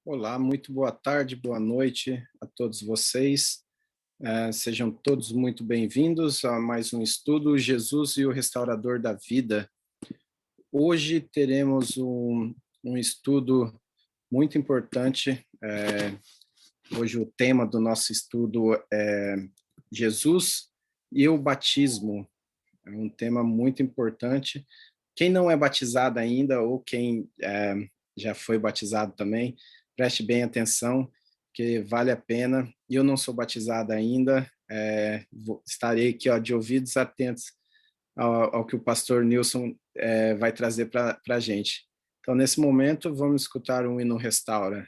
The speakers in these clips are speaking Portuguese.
Olá, muito boa tarde, boa noite a todos vocês. Sejam todos muito bem-vindos a mais um estudo Jesus e o Restaurador da Vida. Hoje teremos um estudo muito importante. Hoje o tema do nosso estudo é Jesus e o batismo. É um tema muito importante. Quem não é batizado ainda ou quem já foi batizado também, preste bem atenção, que vale a pena. Eu não sou batizado ainda, estarei aqui de ouvidos atentos ao que o pastor Nilson vai trazer para a gente. Então, nesse momento, vamos escutar um hino Restaura.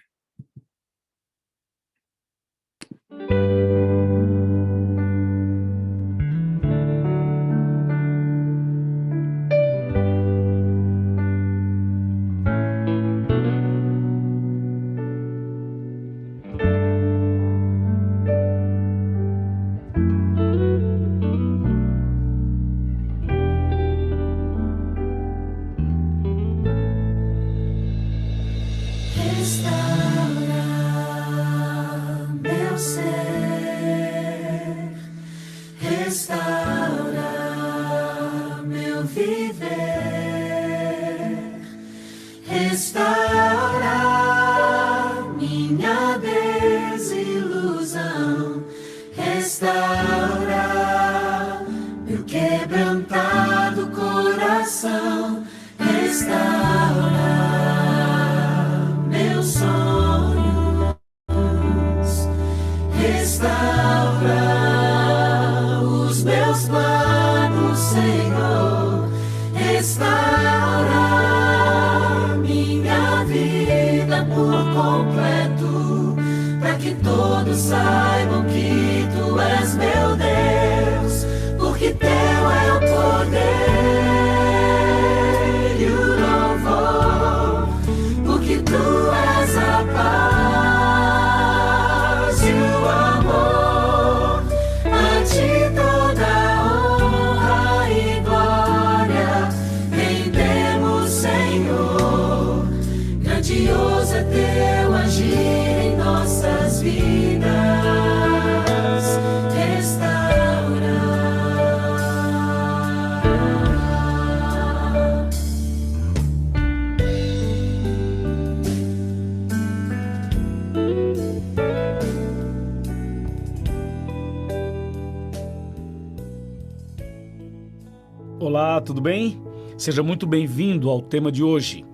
Olá, tudo bem? Seja muito bem-vindo ao tema de hoje.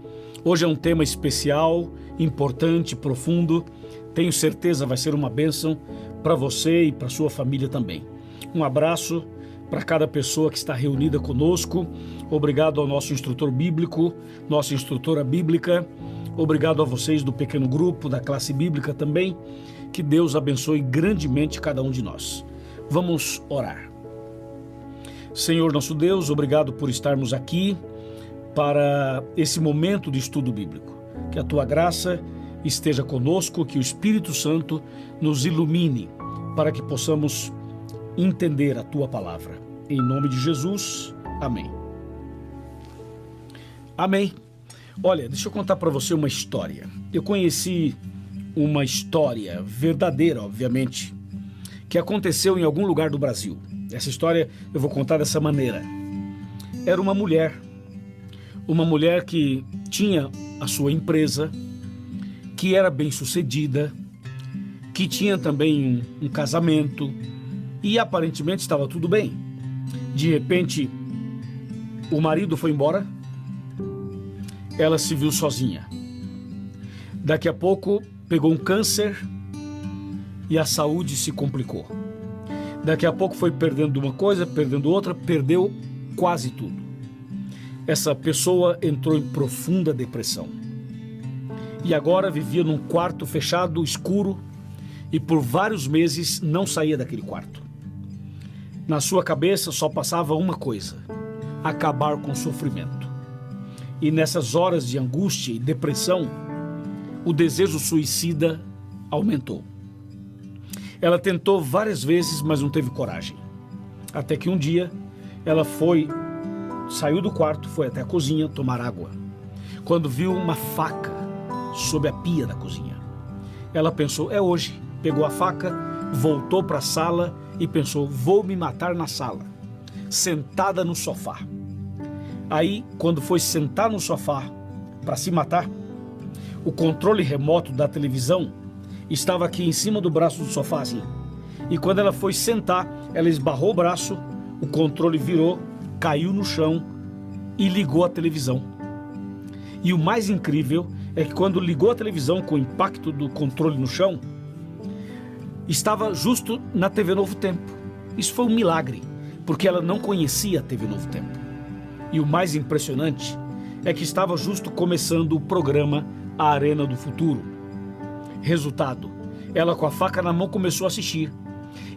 Hoje é um tema especial, importante, profundo. Tenho certeza vai ser uma bênção para você e para sua família também. Um abraço para cada pessoa que está reunida conosco. Obrigado ao nosso instrutor bíblico, nossa instrutora bíblica. Obrigado a vocês do pequeno grupo, da classe bíblica também. Que Deus abençoe grandemente cada um de nós. Vamos orar. Senhor nosso Deus, obrigado por estarmos aqui para esse momento de estudo bíblico. Que a Tua graça esteja conosco, que o Espírito Santo nos ilumine para que possamos entender a Tua palavra. Em nome de Jesus, amém. Amém. Olha, deixa eu contar para você uma história. Eu conheci uma história verdadeira, obviamente, que aconteceu em algum lugar do Brasil. Essa história eu vou contar dessa maneira. Era uma mulher que tinha a sua empresa, que era bem-sucedida, que tinha também um casamento e aparentemente estava tudo bem. De repente, o marido foi embora, ela se viu sozinha. Daqui a pouco, pegou um câncer e a saúde se complicou. Daqui a pouco foi perdendo uma coisa, perdendo outra, perdeu quase tudo. Essa pessoa entrou em profunda depressão. E agora vivia num quarto fechado, escuro, e por vários meses não saía daquele quarto. Na sua cabeça só passava uma coisa: acabar com o sofrimento. E nessas horas de angústia e depressão, o desejo suicida aumentou. Ela tentou várias vezes, mas não teve coragem. Até que um dia, ela saiu do quarto, foi até a cozinha tomar água. Quando viu uma faca sob a pia da cozinha. ela pensou, é hoje. Pegou a faca, voltou para a sala e pensou, vou me matar na sala, sentada no sofá. Aí, quando foi sentar no sofá para se matar, o controle remoto da televisão estava aqui em cima do braço do sofá, assim. E quando ela foi sentar, ela esbarrou o braço, o controle virou, caiu no chão e ligou a televisão. E o mais incrível é que quando ligou a televisão com o impacto do controle no chão, estava justo na TV Novo Tempo. Isso foi um milagre, porque ela não conhecia a TV Novo Tempo. E o mais impressionante é que estava justo começando o programa A Arena do Futuro. Resultado, ela com a faca na mão começou a assistir.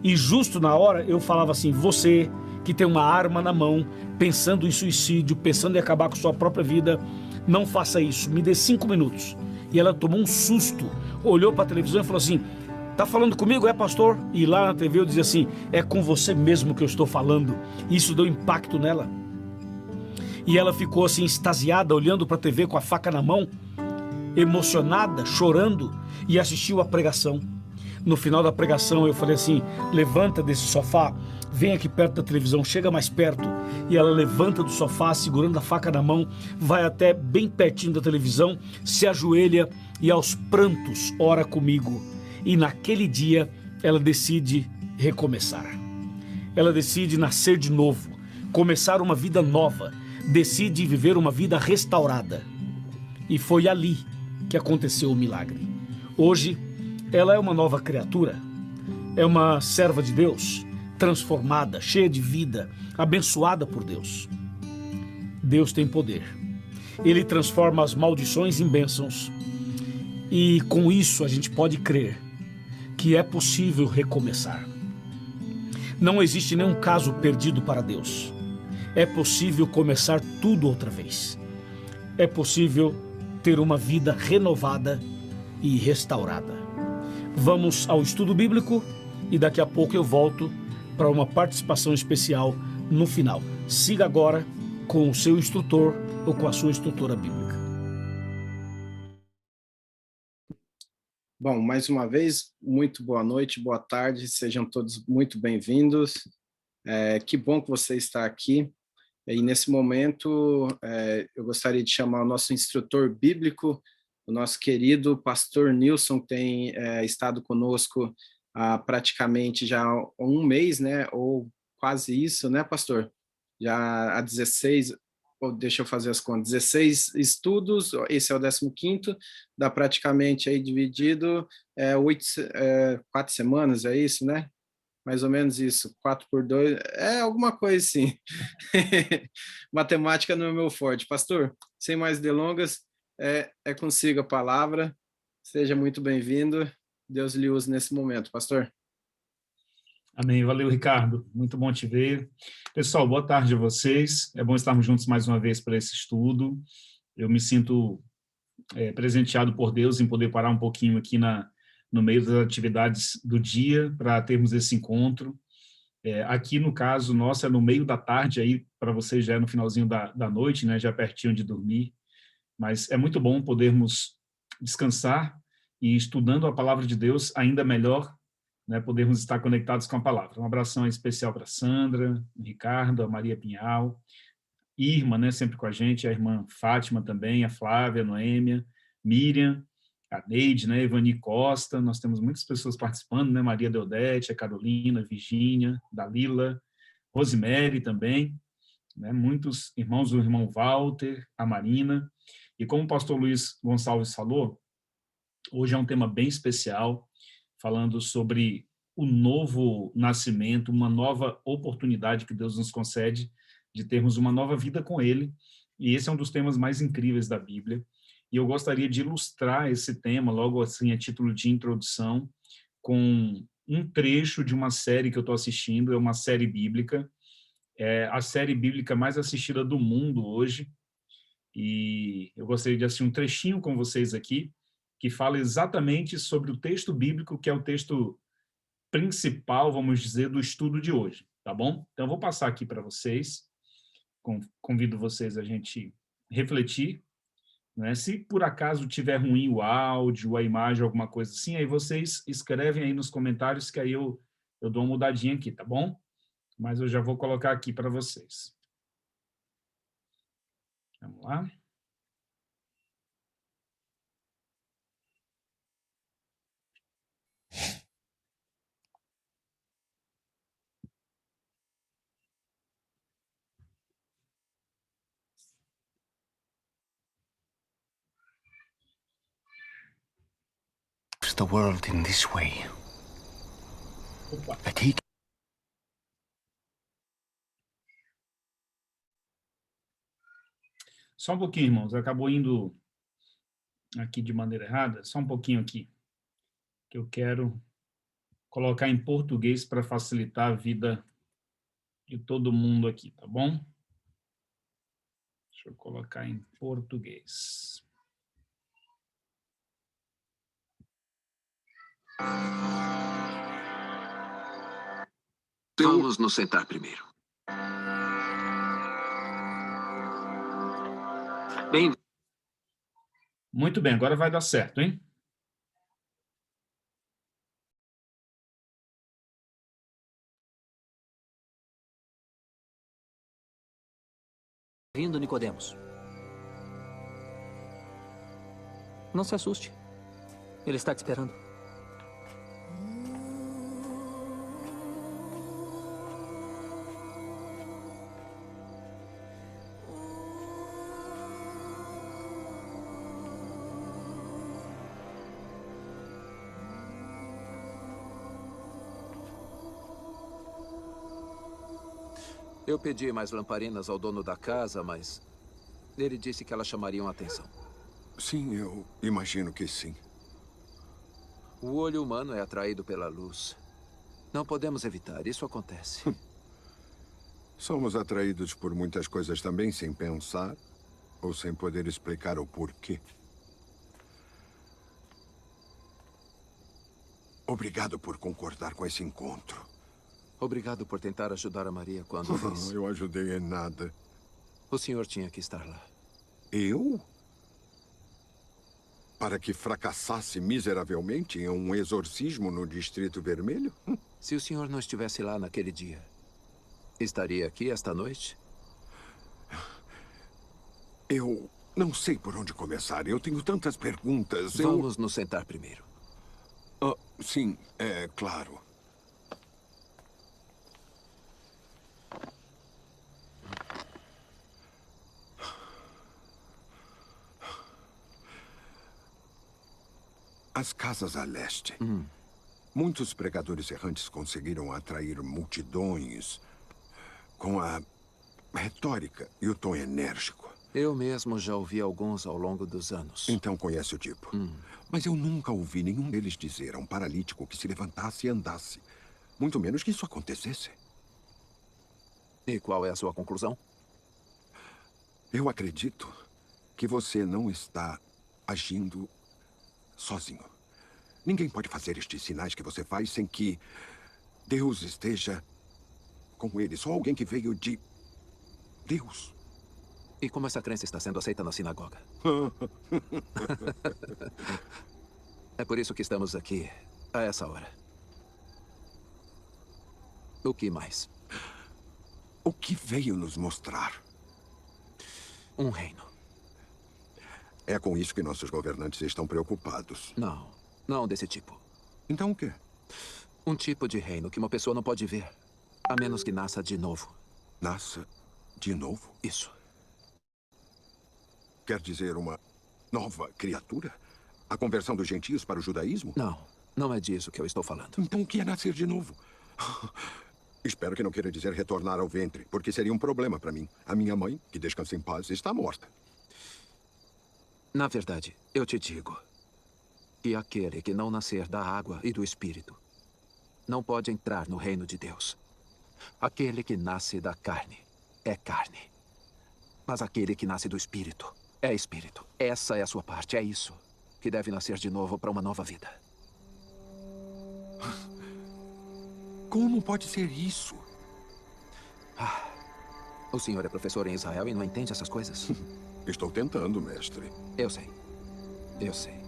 E justo na hora eu falava assim, você que tem uma arma na mão, pensando em suicídio, pensando em acabar com sua própria vida, não faça isso, me dê 5 minutos. E ela tomou um susto, olhou para a televisão e falou assim, tá falando comigo, é pastor? E lá na TV eu dizia assim, é com você mesmo que eu estou falando. E isso deu impacto nela. E ela ficou assim extasiada, olhando para a TV com a faca na mão, emocionada, chorando, e assistiu a pregação. No final da pregação eu falei assim, levanta desse sofá, vem aqui perto da televisão, chega mais perto. E ela levanta do sofá, segurando a faca na mão, vai até bem pertinho da televisão, se ajoelha e aos prantos ora comigo. E naquele dia ela decide recomeçar. Ela decide nascer de novo, começar uma vida nova, decide viver uma vida restaurada. E foi ali que aconteceu o milagre. Hoje, ela é uma nova criatura, é uma serva de Deus, transformada, cheia de vida, abençoada por Deus. Deus tem poder. Ele transforma as maldições em bênçãos. E com isso a gente pode crer que é possível recomeçar. Não existe nenhum caso perdido para Deus. É possível começar tudo outra vez. É possível ter uma vida renovada e restaurada. Vamos ao estudo bíblico e daqui a pouco eu volto para uma participação especial no final. Siga agora com o seu instrutor ou com a sua instrutora bíblica. Bom, mais uma vez, muito boa noite, boa tarde, sejam todos muito bem-vindos. Que bom que você está aqui. E nesse momento, eu gostaria de chamar o nosso instrutor bíblico, o nosso querido pastor Nilson, que tem estado conosco há praticamente já um mês, né? Ou quase isso, né, pastor? Já há 16, deixa eu fazer as contas, 16 estudos, esse é o 15º, dá praticamente aí dividido 4 semanas, é isso, né? Mais ou menos isso, 4 por 2, é alguma coisa assim. Matemática não é meu forte. Pastor, sem mais delongas, é consigo a palavra. Seja muito bem-vindo. Deus lhe use nesse momento, pastor. Amém. Valeu, Ricardo. Muito bom te ver. Pessoal, boa tarde a vocês. É bom estarmos juntos mais uma vez para esse estudo. Eu me sinto presenteado por Deus em poder parar um pouquinho aqui no meio das atividades do dia para termos esse encontro. Aqui, no caso nosso, é no meio da tarde, aí para vocês já é no finalzinho da noite, né, já pertinho de dormir. Mas é muito bom podermos descansar e, estudando a palavra de Deus, ainda melhor, né, podermos estar conectados com a palavra. Um abração especial para a Sandra, o Ricardo, a Maria Pinhal, Irma, né, sempre com a gente, a irmã Fátima também, a Flávia, a Noêmia, Miriam, a Neide, né, Ivani Costa, nós temos muitas pessoas participando, né, Maria Deodete, a Carolina, a Virgínia, Dalila, Rosemary também, né, muitos irmãos, o irmão Walter, a Marina, e como o pastor Luiz Gonçalves falou, hoje é um tema bem especial, falando sobre o novo nascimento, uma nova oportunidade que Deus nos concede de termos uma nova vida com Ele, e esse é um dos temas mais incríveis da Bíblia, e eu gostaria de ilustrar esse tema, logo assim, a título de introdução, com um trecho de uma série que eu estou assistindo, é uma série bíblica, é a série bíblica mais assistida do mundo hoje, e eu gostaria de assistir um trechinho com vocês aqui, que fala exatamente sobre o texto bíblico, que é o texto principal, vamos dizer, do estudo de hoje, tá bom? Então, eu vou passar aqui para vocês, convido vocês a gente refletir né? Se por acaso tiver ruim o áudio, a imagem, alguma coisa assim, aí vocês escrevem aí nos comentários que aí eu dou uma mudadinha aqui, tá bom? Mas eu já vou colocar aqui para vocês. Vamos lá. The world in this way. Opa. That he Só um pouquinho, irmãos. Acabou indo aqui de maneira errada. Só um pouquinho aqui. Que eu quero colocar em português para facilitar a vida de todo mundo aqui, tá bom? Deixa eu colocar em português. Vamos nos sentar primeiro. Bem, Muito bem, agora vai dar certo, hein? Vindo, Nicodemos. Não se assuste. Ele está te esperando. Eu pedi mais lamparinas ao dono da casa, mas ele disse que elas chamariam a atenção. Sim, eu imagino que sim. O olho humano é atraído pela luz. Não podemos evitar, isso acontece. Somos atraídos por muitas coisas também sem pensar ou sem poder explicar o porquê. Obrigado por concordar com esse encontro. Obrigado por tentar ajudar a Maria quando fez. Eu ajudei em nada. O senhor tinha que estar lá. Eu? Para que fracassasse miseravelmente em um exorcismo no Distrito Vermelho? Se o senhor não estivesse lá naquele dia, estaria aqui esta noite? Eu não sei por onde começar. Eu tenho tantas perguntas. Vamos nos sentar primeiro. Sim, é claro. As casas a leste. Muitos pregadores errantes conseguiram atrair multidões com a retórica e o tom enérgico. Eu mesmo já ouvi alguns ao longo dos anos. Então conhece o tipo. Mas eu nunca ouvi nenhum deles dizer a um paralítico que se levantasse e andasse. Muito menos que isso acontecesse. E qual é a sua conclusão? Eu acredito que você não está agindo sozinho. Ninguém pode fazer estes sinais que você faz sem que Deus esteja com ele. Só alguém que veio de Deus. E como essa crença está sendo aceita na sinagoga? É por isso que estamos aqui, a essa hora. O que mais? O que veio nos mostrar? Um reino. É com isso que nossos governantes estão preocupados. Não, não desse tipo. Então o quê? Um tipo de reino que uma pessoa não pode ver, a menos que nasça de novo. Nasça de novo? Isso. Quer dizer, uma nova criatura? A conversão dos gentios para o judaísmo? Não, não é disso que eu estou falando. Então o que é nascer de novo? Espero que não queira dizer retornar ao ventre, porque seria um problema para mim. A minha mãe, que descansa em paz, está morta. Na verdade, eu te digo que aquele que não nascer da água e do Espírito não pode entrar no reino de Deus. Aquele que nasce da carne é carne. Mas aquele que nasce do Espírito é Espírito. Essa é a sua parte, é isso que deve nascer de novo para uma nova vida. Como pode ser isso? O senhor é professor em Israel e não entende essas coisas? Estou tentando, mestre. Eu sei. Eu sei.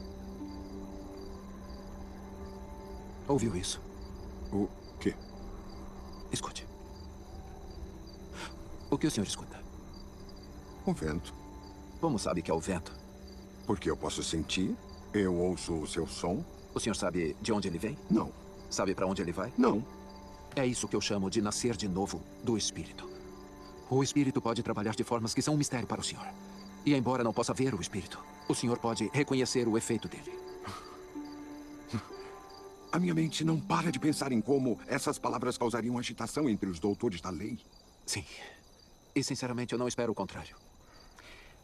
Ouviu isso? O quê? Escute. O que o senhor escuta? O vento. Como sabe que é o vento? Porque eu posso sentir, eu ouço o seu som. O senhor sabe de onde ele vem? Não, Sabe para onde ele vai? não. É isso que eu chamo de nascer de novo do Espírito. O Espírito pode trabalhar de formas que são um mistério para o senhor. E embora não possa ver o Espírito, o senhor pode reconhecer o efeito dele. A minha mente não para de pensar em como essas palavras causariam agitação entre os doutores da lei. Sim. E sinceramente eu não espero o contrário.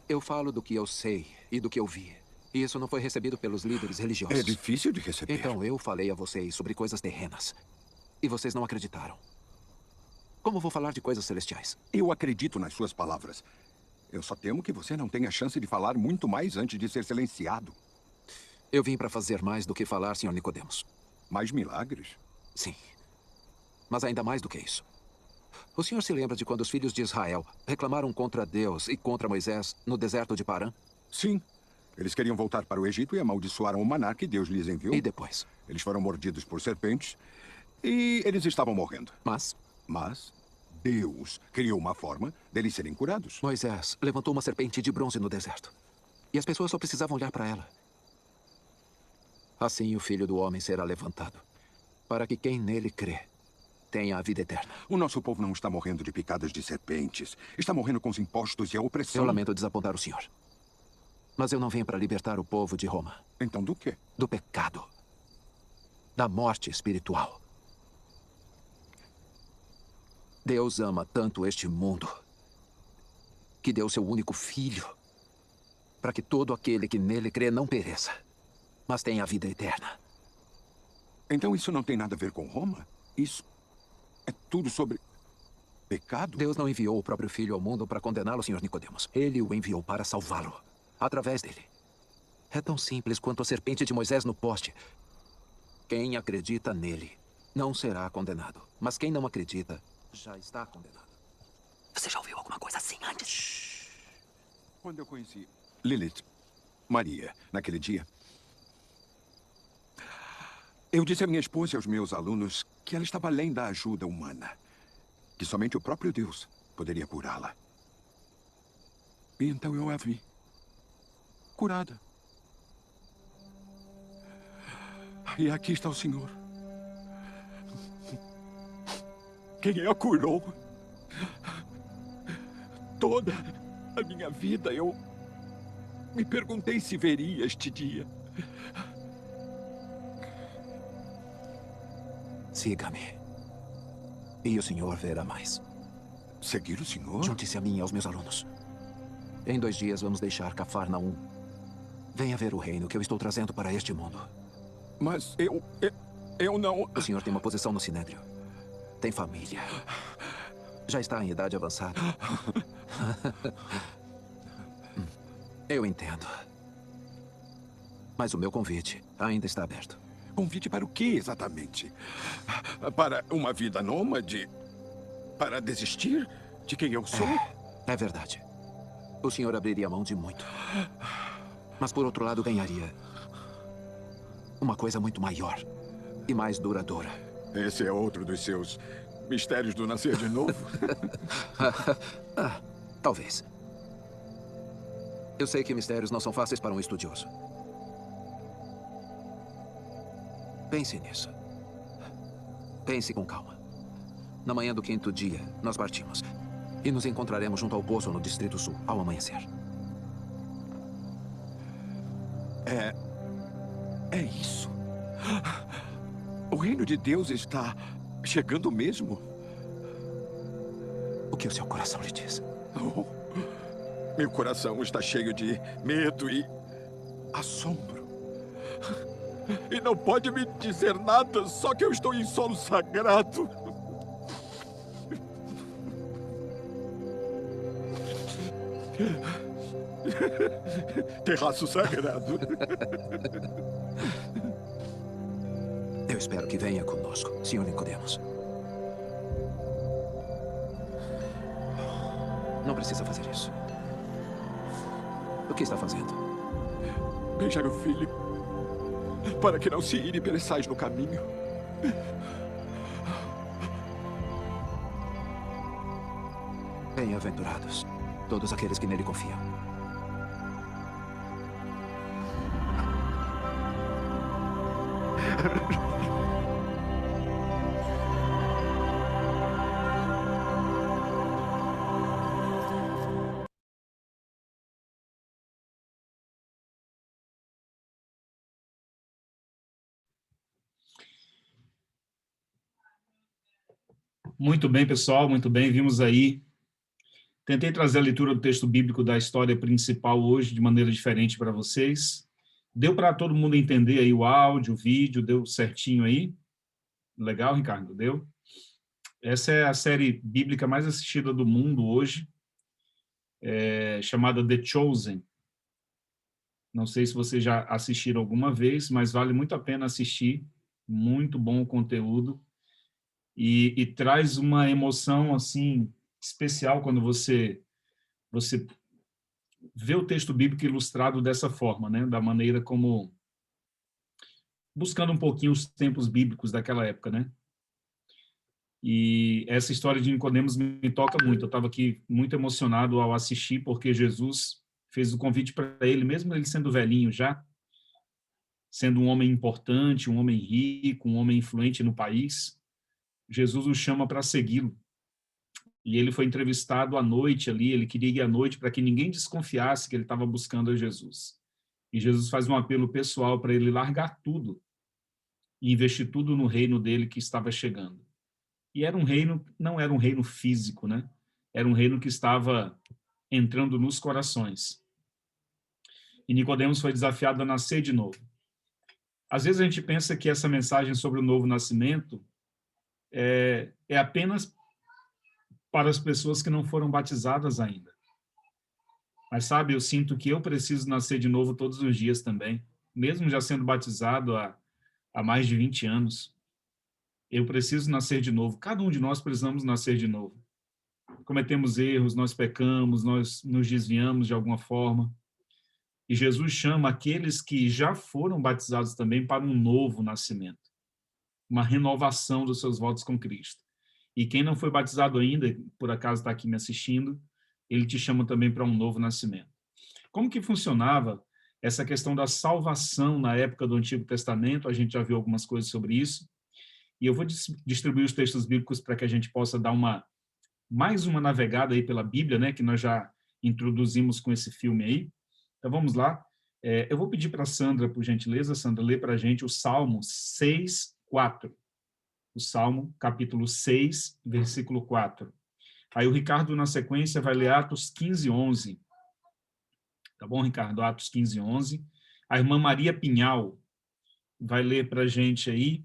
Eu falo do que eu sei e do que eu vi. E isso não foi recebido pelos líderes religiosos. É difícil de receber. Então eu falei a vocês sobre coisas terrenas. E vocês não acreditaram. Como vou falar de coisas celestiais? Eu acredito nas suas palavras. Eu só temo que você não tenha chance de falar muito mais antes de ser silenciado. Eu vim para fazer mais do que falar, Sr. Nicodemos. Mais milagres? Sim. Mas ainda mais do que isso. O senhor se lembra de quando os filhos de Israel reclamaram contra Deus e contra Moisés no deserto de Parã? Sim. Eles queriam voltar para o Egito e amaldiçoaram o maná que Deus lhes enviou. E depois? Eles foram mordidos por serpentes e eles estavam morrendo. Mas Mas Deus criou uma forma deles serem curados. Moisés levantou uma serpente de bronze no deserto. E as pessoas só precisavam olhar para ela. Assim o Filho do Homem será levantado, para que quem nele crê tenha a vida eterna. O nosso povo não está morrendo de picadas de serpentes. Está morrendo com os impostos e a opressão. Eu lamento desapontar o senhor. Mas eu não vim para libertar o povo de Roma. Então do quê? Do pecado. Da morte espiritual. Deus ama tanto este mundo que deu seu único filho para que todo aquele que nele crê não pereça, mas tenha a vida eterna. Então isso não tem nada a ver com Roma? Isso é tudo sobre pecado? Deus não enviou o próprio filho ao mundo para condená-lo, Sr. Nicodemos. Ele o enviou para salvá-lo, através dele. É tão simples quanto a serpente de Moisés no poste. Quem acredita nele não será condenado. Mas quem não acredita já está condenado. Você já ouviu alguma coisa assim antes? Quando eu conheci Lilith, Maria, naquele dia, eu disse à minha esposa e aos meus alunos que ela estava além da ajuda humana. Que somente o próprio Deus poderia curá-la. E então eu a vi. Curada. E aqui está o Senhor. Quem a curou. Toda a minha vida eu me perguntei se veria este dia. Siga-me. E o senhor verá mais. Seguir o Senhor? Junte-se a mim e aos meus alunos. Em 2 dias vamos deixar Cafarnaum. Venha ver o reino que eu estou trazendo para este mundo. Mas eu não... O senhor tem uma posição no Sinédrio. Tem família. Já está em idade avançada. Eu entendo. Mas o meu convite ainda está aberto. Convite para o quê, exatamente? Para uma vida nômade? Para desistir de quem eu sou? É verdade. O senhor abriria mão de muito. Mas, por outro lado, ganharia uma coisa muito maior e mais duradoura. Esse é outro dos seus mistérios do nascer de novo? Talvez. Eu sei que mistérios não são fáceis para um estudioso. Pense nisso. Pense com calma. Na manhã do 5º dia, nós partimos. E nos encontraremos junto ao poço no Distrito Sul, ao amanhecer. É isso. O reino de Deus está chegando mesmo? O que o seu coração lhe diz? Oh, meu coração está cheio de medo e assombro. E não pode me dizer nada, só que eu estou em solo sagrado. Terraço sagrado. Eu espero que venha conosco, Sr. Nicodemos. Não precisa fazer isso. O que está fazendo? Beijar o filho, para que não se ire pereçais no caminho. Bem-aventurados todos aqueles que nele confiam. Muito bem, pessoal, muito bem. Vimos aí. Tentei trazer a leitura do texto bíblico da história principal hoje de maneira diferente para vocês. Deu para todo mundo entender aí o áudio, o vídeo, deu certinho aí? Legal, Ricardo? Deu? Essa é a série bíblica mais assistida do mundo hoje, chamada The Chosen. Não sei se vocês já assistiram alguma vez, mas vale muito a pena assistir. Muito bom o conteúdo. E traz uma emoção, assim, especial quando você vê o texto bíblico ilustrado dessa forma, né? Da maneira como... buscando um pouquinho os tempos bíblicos daquela época, né? E essa história de Nicodemos me toca muito. Eu estava aqui muito emocionado ao assistir, porque Jesus fez o convite para ele, mesmo ele sendo velhinho já, sendo um homem importante, um homem rico, um homem influente no país, Jesus o chama para segui-lo. E ele foi entrevistado à noite ali, ele queria ir à noite para que ninguém desconfiasse que ele estava buscando a Jesus. E Jesus faz um apelo pessoal para ele largar tudo e investir tudo no reino dele que estava chegando. E era um reino, não era um reino físico, né? Era um reino que estava entrando nos corações. E Nicodemos foi desafiado a nascer de novo. Às vezes a gente pensa que essa mensagem sobre o novo nascimento é apenas para as pessoas que não foram batizadas ainda. Mas, sabe, eu sinto que eu preciso nascer de novo todos os dias também. Mesmo já sendo batizado há mais de 20 anos, eu preciso nascer de novo. Cada um de nós precisamos nascer de novo. Cometemos erros, nós pecamos, nós nos desviamos de alguma forma. E Jesus chama aqueles que já foram batizados também para um novo nascimento. Uma renovação dos seus votos com Cristo. E quem não foi batizado ainda, por acaso está aqui me assistindo, ele te chama também para um novo nascimento. Como que funcionava essa questão da salvação na época do Antigo Testamento? A gente já viu algumas coisas sobre isso. E eu vou distribuir os textos bíblicos para que a gente possa dar mais uma navegada aí pela Bíblia, né, que nós já introduzimos com esse filme aí. Então vamos lá. Eu vou pedir para a Sandra, por gentileza, Sandra, ler para a gente o Salmo 6:4. O Salmo, capítulo 6, versículo 4. Aí o Ricardo, na sequência, vai ler Atos 15:11. Tá bom, Ricardo? Atos 15:11. A irmã Maria Pinhal vai ler para a gente aí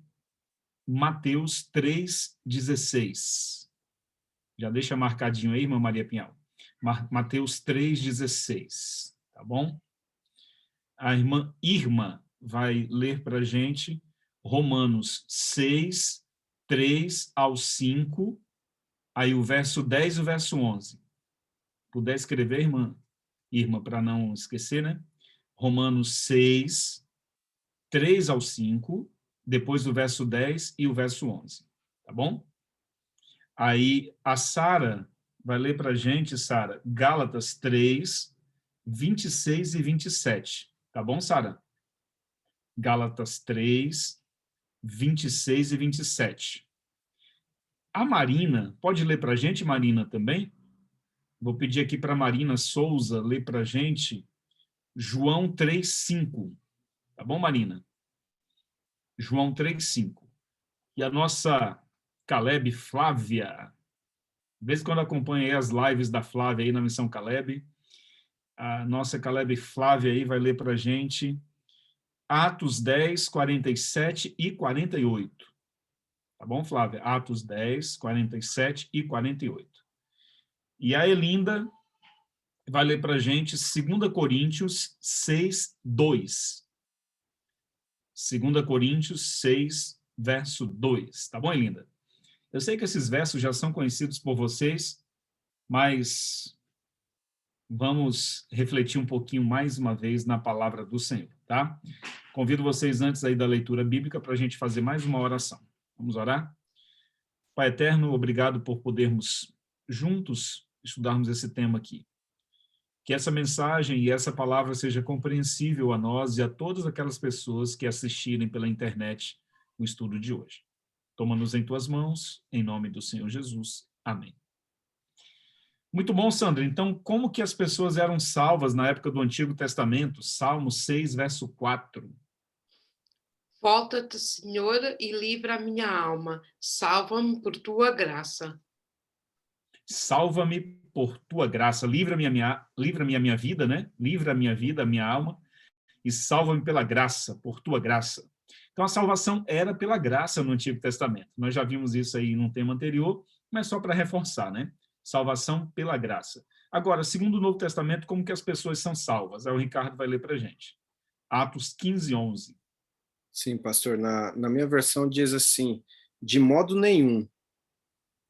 Mateus 3:16. Já deixa marcadinho aí, irmã Maria Pinhal. Mateus 3:16. Tá bom? A irmã Irma vai ler para a gente Romanos 6:3-5, aí o verso 10 e o verso 11. Puder escrever, irmã Irma, para não esquecer, né? Romanos 6:3-5, depois do verso 10 e o verso 11. Tá bom? Aí a Sara vai ler para a gente, Sara, Gálatas 3:26 e 27. Tá bom, Sara? Gálatas 3:26 e 27. A Marina, pode ler para a gente, Marina, também? Vou pedir aqui para a Marina Souza ler para a gente João 3:5. Tá bom, Marina? João 3:5. E a nossa Caleb Flávia, de vez em quando acompanha aí as lives da Flávia aí na Missão Caleb, a nossa Caleb Flávia aí vai ler para a gente Atos 10, 47 e 48. Tá bom, Flávia? Atos 10, 47 e 48. E a Elinda vai ler para a gente 2 Coríntios 6, 2. 2 Coríntios 6, verso 2. Tá bom, Elinda? Eu sei que esses versos já são conhecidos por vocês, mas vamos refletir um pouquinho mais uma vez na palavra do Senhor, tá? Convido vocês antes aí da leitura bíblica para a gente fazer mais uma oração. Vamos orar? Pai eterno, obrigado por podermos juntos estudarmos esse tema aqui. Que essa mensagem e essa palavra seja compreensível a nós e a todas aquelas pessoas que assistirem pela internet o estudo de hoje. Toma-nos em tuas mãos, em nome do Senhor Jesus. Amém. Muito bom, Sandra. Então, como que as pessoas eram salvas na época do Antigo Testamento? Salmo 6, verso 4. Volta-te, Senhor, e livra a minha alma. Salva-me por tua graça. Salva-me por tua graça. Livra-me a minha vida, né? Livra a minha vida, a minha alma. E salva-me pela graça, por tua graça. Então, a salvação era pela graça no Antigo Testamento. Nós já vimos isso aí num tema anterior, mas só para reforçar, né? Salvação pela graça. Agora, segundo o Novo Testamento, como que as pessoas são salvas? Aí o Ricardo vai ler para a gente. Atos 15, 11. Sim, pastor, na minha versão diz assim, de modo nenhum,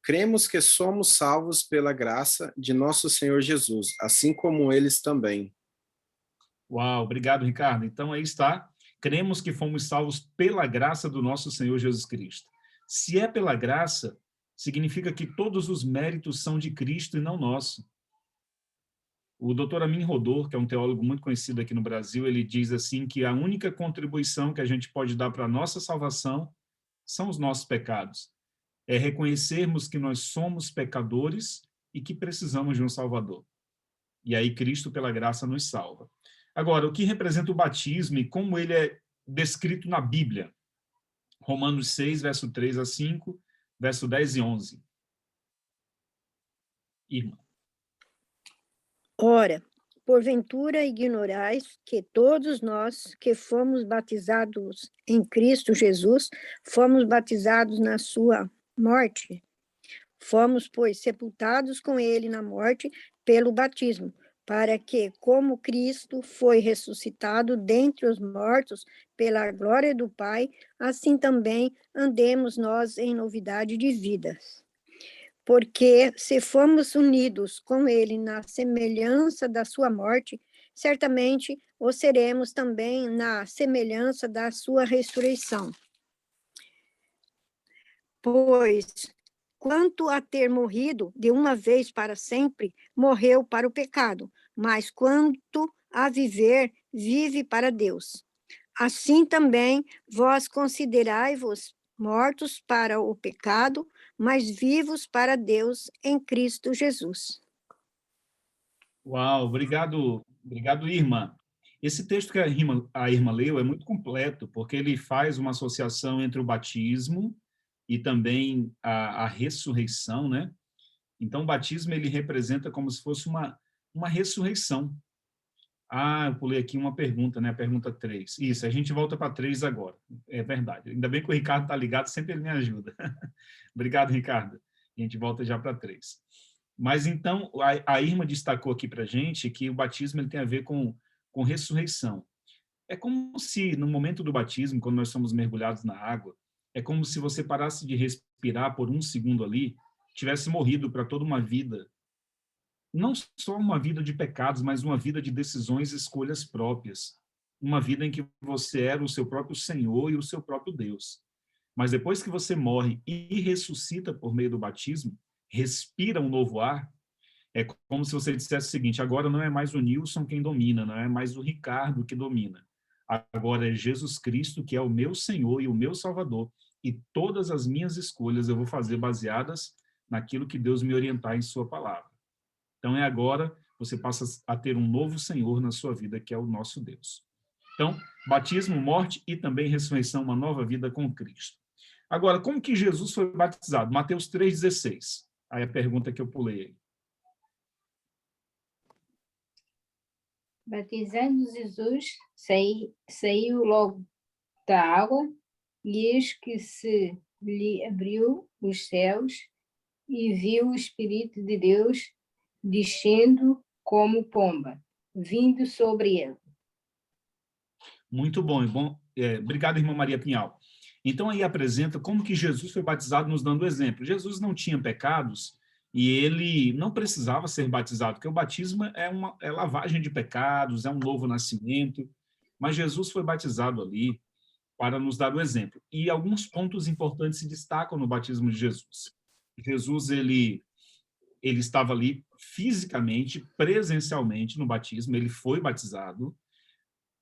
cremos que somos salvos pela graça de nosso Senhor Jesus, assim como eles também. Uau, obrigado, Ricardo. Então, aí está. Cremos que fomos salvos pela graça do nosso Senhor Jesus Cristo. Se é pela graça, significa que todos os méritos são de Cristo e não nosso. O Dr. Amin Rodor, que é um teólogo muito conhecido aqui no Brasil, ele diz assim que a única contribuição que a gente pode dar para a nossa salvação são os nossos pecados. É reconhecermos que nós somos pecadores e que precisamos de um Salvador. E aí Cristo, pela graça, nos salva. Agora, o que representa o batismo e como ele é descrito na Bíblia? Romanos 6, verso 3 a 5, verso 10 e 11. Irmã. Ora, porventura ignorais que todos nós que fomos batizados em Cristo Jesus, fomos batizados na sua morte? Fomos, pois, sepultados com ele na morte pelo batismo, para que, como Cristo foi ressuscitado dentre os mortos pela glória do Pai, assim também andemos nós em novidade de vidas. Porque se fomos unidos com ele na semelhança da sua morte, certamente o seremos também na semelhança da sua ressurreição. Pois, quanto a ter morrido de uma vez para sempre, morreu para o pecado, mas quanto a viver, vive para Deus. Assim também vós considerai-vos mortos para o pecado, mas vivos para Deus em Cristo Jesus. Uau, obrigado, irmã. Esse texto que a irmã leu é muito completo, porque ele faz uma associação entre o batismo e também a ressurreição, né? Então, o batismo, ele representa como se fosse uma ressurreição. Ah, eu pulei aqui uma pergunta, né? A pergunta 3. Isso, a gente volta para 3 agora. É verdade. Ainda bem que o Ricardo está ligado, sempre ele me ajuda. Obrigado, Ricardo. A gente volta já para 3. Mas, então, a irmã destacou aqui para a gente que o batismo ele tem a ver com ressurreição. É como se, no momento do batismo, quando nós somos mergulhados na água, é como se você parasse de respirar por um segundo ali, tivesse morrido para toda uma vida. Não só uma vida de pecados, mas uma vida de decisões e escolhas próprias. Uma vida em que você era o seu próprio Senhor e o seu próprio Deus. Mas depois que você morre e ressuscita por meio do batismo, respira um novo ar, é como se você dissesse o seguinte, agora não é mais o Nilson quem domina, não é mais o Ricardo que domina. Agora é Jesus Cristo que é o meu Senhor e o meu Salvador. E todas as minhas escolhas eu vou fazer baseadas naquilo que Deus me orientar em sua palavra. Então, agora, você passa a ter um novo Senhor na sua vida, que é o nosso Deus. Então, batismo, morte e também ressurreição, uma nova vida com Cristo. Agora, como que Jesus foi batizado? Mateus 3,16. Aí a pergunta que eu pulei aí. Batizando Jesus, saiu logo da água, e eis que se lhe abriu os céus, e viu o Espírito de Deus descendo como pomba, vindo sobre ele. Muito bom. Obrigado, irmã Maria Pinhal. Então, aí apresenta como que Jesus foi batizado, nos dando exemplo. Jesus não tinha pecados, e ele não precisava ser batizado, porque o batismo é lavagem de pecados, é um novo nascimento, mas Jesus foi batizado ali para nos dar o exemplo. E alguns pontos importantes se destacam no batismo de Jesus. Jesus, ele estava ali fisicamente, presencialmente no batismo, ele foi batizado,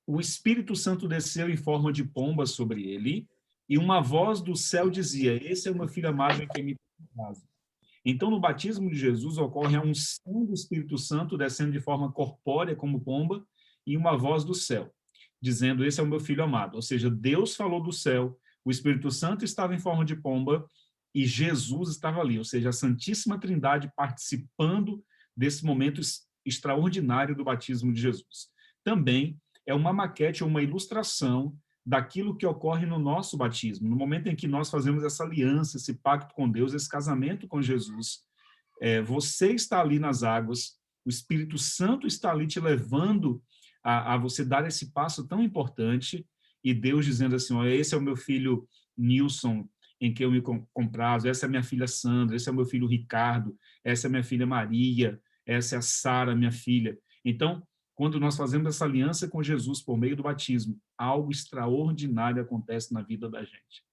o Espírito Santo desceu em forma de pomba sobre ele, e uma voz do céu dizia: esse é o meu filho amado em quem me comprazo. Então, no batismo de Jesus, ocorre a unção do Espírito Santo descendo de forma corpórea como pomba, e uma voz do céu, dizendo: esse é o meu filho amado. Ou seja, Deus falou do céu, o Espírito Santo estava em forma de pomba, e Jesus estava ali. Ou seja, a Santíssima Trindade participando desse momento extraordinário do batismo de Jesus. Também é uma maquete ou uma ilustração daquilo que ocorre no nosso batismo, no momento em que nós fazemos essa aliança, esse pacto com Deus, esse casamento com Jesus. Você está ali nas águas, o Espírito Santo está ali te levando a você dar esse passo tão importante, e Deus dizendo assim: ó, esse é o meu filho Nilson, em que eu me comprazo, essa é a minha filha Sandra, esse é o meu filho Ricardo, essa é a minha filha Maria, essa é a Sara, minha filha. Então, quando nós fazemos essa aliança com Jesus por meio do batismo, algo extraordinário acontece na vida da gente.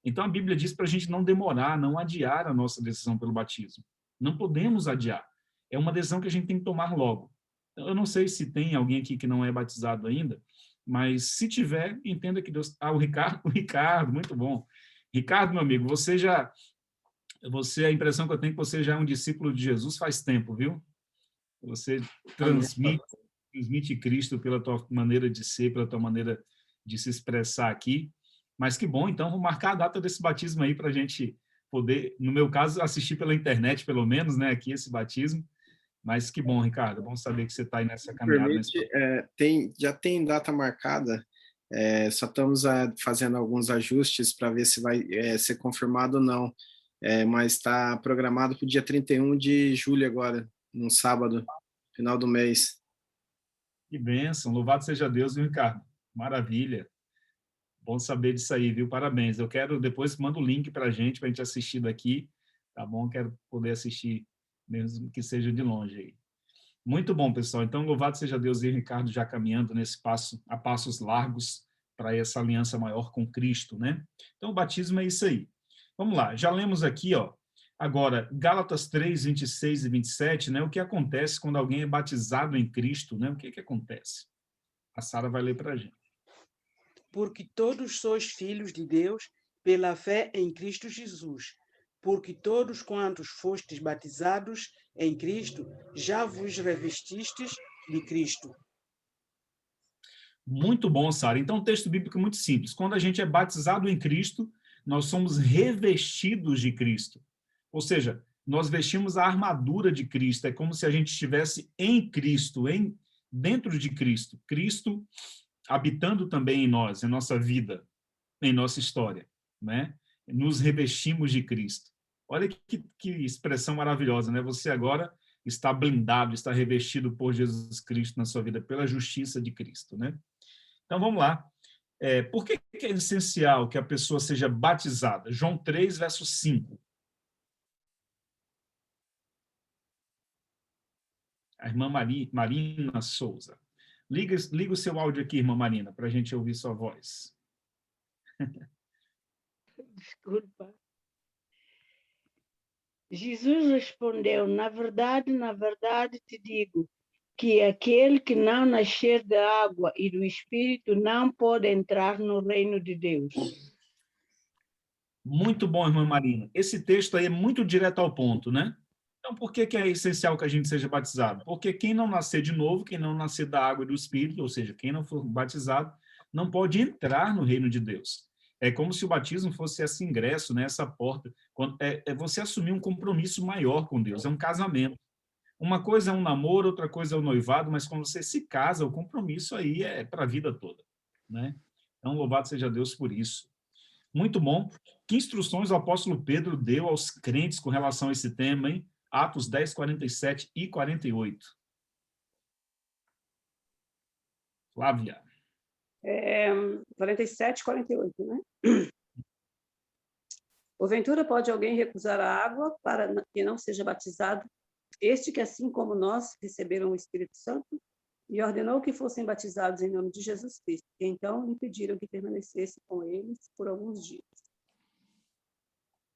Então, a Bíblia diz para a gente não demorar, não adiar a nossa decisão pelo batismo. Não podemos adiar. É uma decisão que a gente tem que tomar logo. Eu não sei se tem alguém aqui que não é batizado ainda, mas se tiver, entenda que Deus... o Ricardo, muito bom. Ricardo, meu amigo, a impressão que eu tenho é que você já é um discípulo de Jesus faz tempo, viu? Você transmite Cristo pela tua maneira de ser, pela tua maneira de se expressar aqui. Mas que bom, então, vou marcar a data desse batismo aí para a gente poder, no meu caso, assistir pela internet, pelo menos, né, aqui esse batismo. Mas que bom, Ricardo, bom saber que você está aí nessa caminhada. Já tem data marcada, só estamos fazendo alguns ajustes para ver se vai ser confirmado ou não, mas está programado para o dia 31 de julho agora, num sábado, final do mês. Que bênção, louvado seja Deus, viu, Ricardo? Maravilha. Bom saber disso aí, viu? Parabéns. Eu quero, depois manda o link para a gente assistir daqui, tá bom? Quero poder assistir, mesmo que seja de longe aí. Muito bom, pessoal. Então, louvado seja Deus e Ricardo já caminhando nesse passo, a passos largos, para essa aliança maior com Cristo, né? Então, o batismo é isso aí. Vamos lá, já lemos aqui, ó. Agora, Gálatas 3, 26 e 27, né? O que acontece quando alguém é batizado em Cristo, né? O que acontece? A Sara vai ler para a gente. Porque todos sois filhos de Deus pela fé em Cristo Jesus. Porque todos quantos fostes batizados em Cristo, já vos revestistes de Cristo. Muito bom, Sara. Então, o texto bíblico é muito simples. Quando a gente é batizado em Cristo, nós somos revestidos de Cristo. Ou seja, nós vestimos a armadura de Cristo. É como se a gente estivesse em Cristo, dentro de Cristo. Cristo habitando também em nós, em nossa vida, em nossa história, né? Nos revestimos de Cristo. Olha que expressão maravilhosa, né? Você agora está blindado, está revestido por Jesus Cristo na sua vida, pela justiça de Cristo, né? Então, vamos lá. Por que é essencial que a pessoa seja batizada? João 3, verso 5. A irmã Marina Souza. Liga o seu áudio aqui, irmã Marina, para a gente ouvir sua voz. Desculpa. Jesus respondeu: na verdade, te digo, que aquele que não nascer da água e do Espírito não pode entrar no reino de Deus. Muito bom, irmã Marina. Esse texto aí é muito direto ao ponto, né? Então, por que é essencial que a gente seja batizado? Porque quem não nascer de novo, quem não nascer da água e do Espírito, ou seja, quem não for batizado, não pode entrar no reino de Deus. É como se o batismo fosse esse ingresso, né, essa porta. É você assumir um compromisso maior com Deus, é um casamento. Uma coisa é um namoro, outra coisa é o noivado, mas quando você se casa, o compromisso aí é para a vida toda, né? Então, louvado seja Deus por isso. Muito bom. Que instruções o apóstolo Pedro deu aos crentes com relação a esse tema, hein? Atos 10, 47 e 48. Flávia. 47 e 48, né? Porventura pode alguém recusar a água para que não seja batizado, este que, assim como nós, receberam o Espírito Santo? E ordenou que fossem batizados em nome de Jesus Cristo. E então lhe pediram que permanecesse com eles por alguns dias.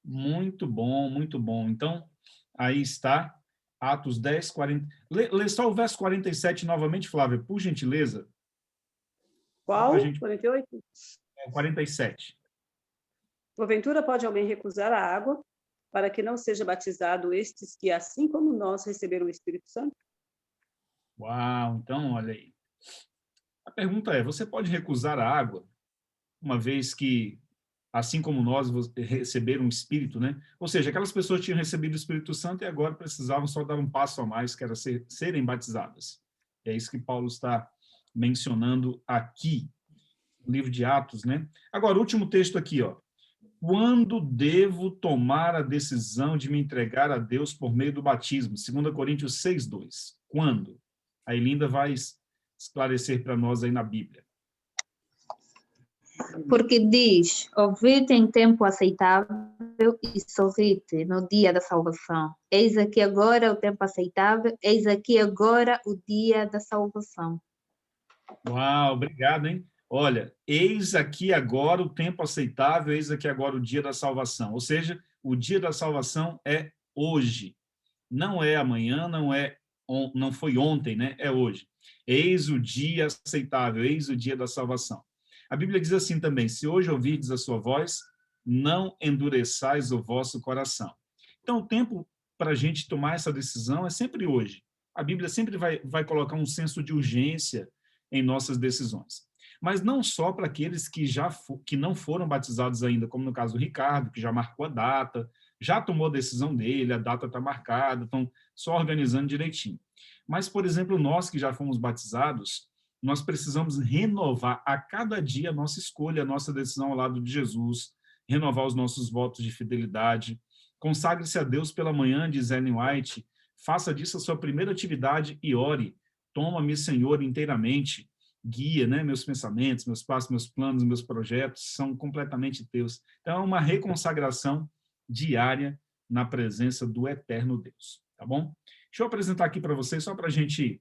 Muito bom, muito bom. Então, aí está, Atos 10, 40. Lê só o verso 47 novamente, Flávia, por gentileza. Qual? 48? 47. Porventura pode alguém recusar a água para que não seja batizado estes que, assim como nós, receberam o Espírito Santo? Uau, então, olha aí. A pergunta é, você pode recusar a água, uma vez que, assim como nós, receberam o Espírito, né? Ou seja, aquelas pessoas tinham recebido o Espírito Santo e agora precisavam só dar um passo a mais, que era serem batizadas. É isso que Paulo está mencionando aqui, no livro de Atos, né? Agora, o último texto aqui, ó. Quando devo tomar a decisão de me entregar a Deus por meio do batismo? 2 Coríntios 6:2. Quando? A Elinda vai esclarecer para nós aí na Bíblia. Porque diz, ouvite em tempo aceitável e sorrite no dia da salvação. Eis aqui agora o tempo aceitável, eis aqui agora o dia da salvação. Uau, obrigado, hein? Olha, eis aqui agora o tempo aceitável, eis aqui agora o dia da salvação. Ou seja, o dia da salvação é hoje. Não é amanhã, não foi ontem, né? É hoje. Eis o dia aceitável, eis o dia da salvação. A Bíblia diz assim também, se hoje ouvirdes a sua voz, não endureçais o vosso coração. Então, o tempo para a gente tomar essa decisão é sempre hoje. A Bíblia sempre vai colocar um senso de urgência em nossas decisões. Mas não só para aqueles que não foram batizados ainda, como no caso do Ricardo, que já marcou a data, já tomou a decisão dele, a data está marcada, estão só organizando direitinho. Mas, por exemplo, nós que já fomos batizados, nós precisamos renovar a cada dia a nossa escolha, a nossa decisão ao lado de Jesus, renovar os nossos votos de fidelidade. Consagre-se a Deus pela manhã, diz Ellen White, faça disso a sua primeira atividade e ore. Toma-me, Senhor, inteiramente. Guia, né, meus pensamentos, meus passos, meus planos, meus projetos são completamente teus. Então, é uma reconsagração diária na presença do eterno Deus, tá bom? Deixa eu apresentar aqui para vocês, só para a gente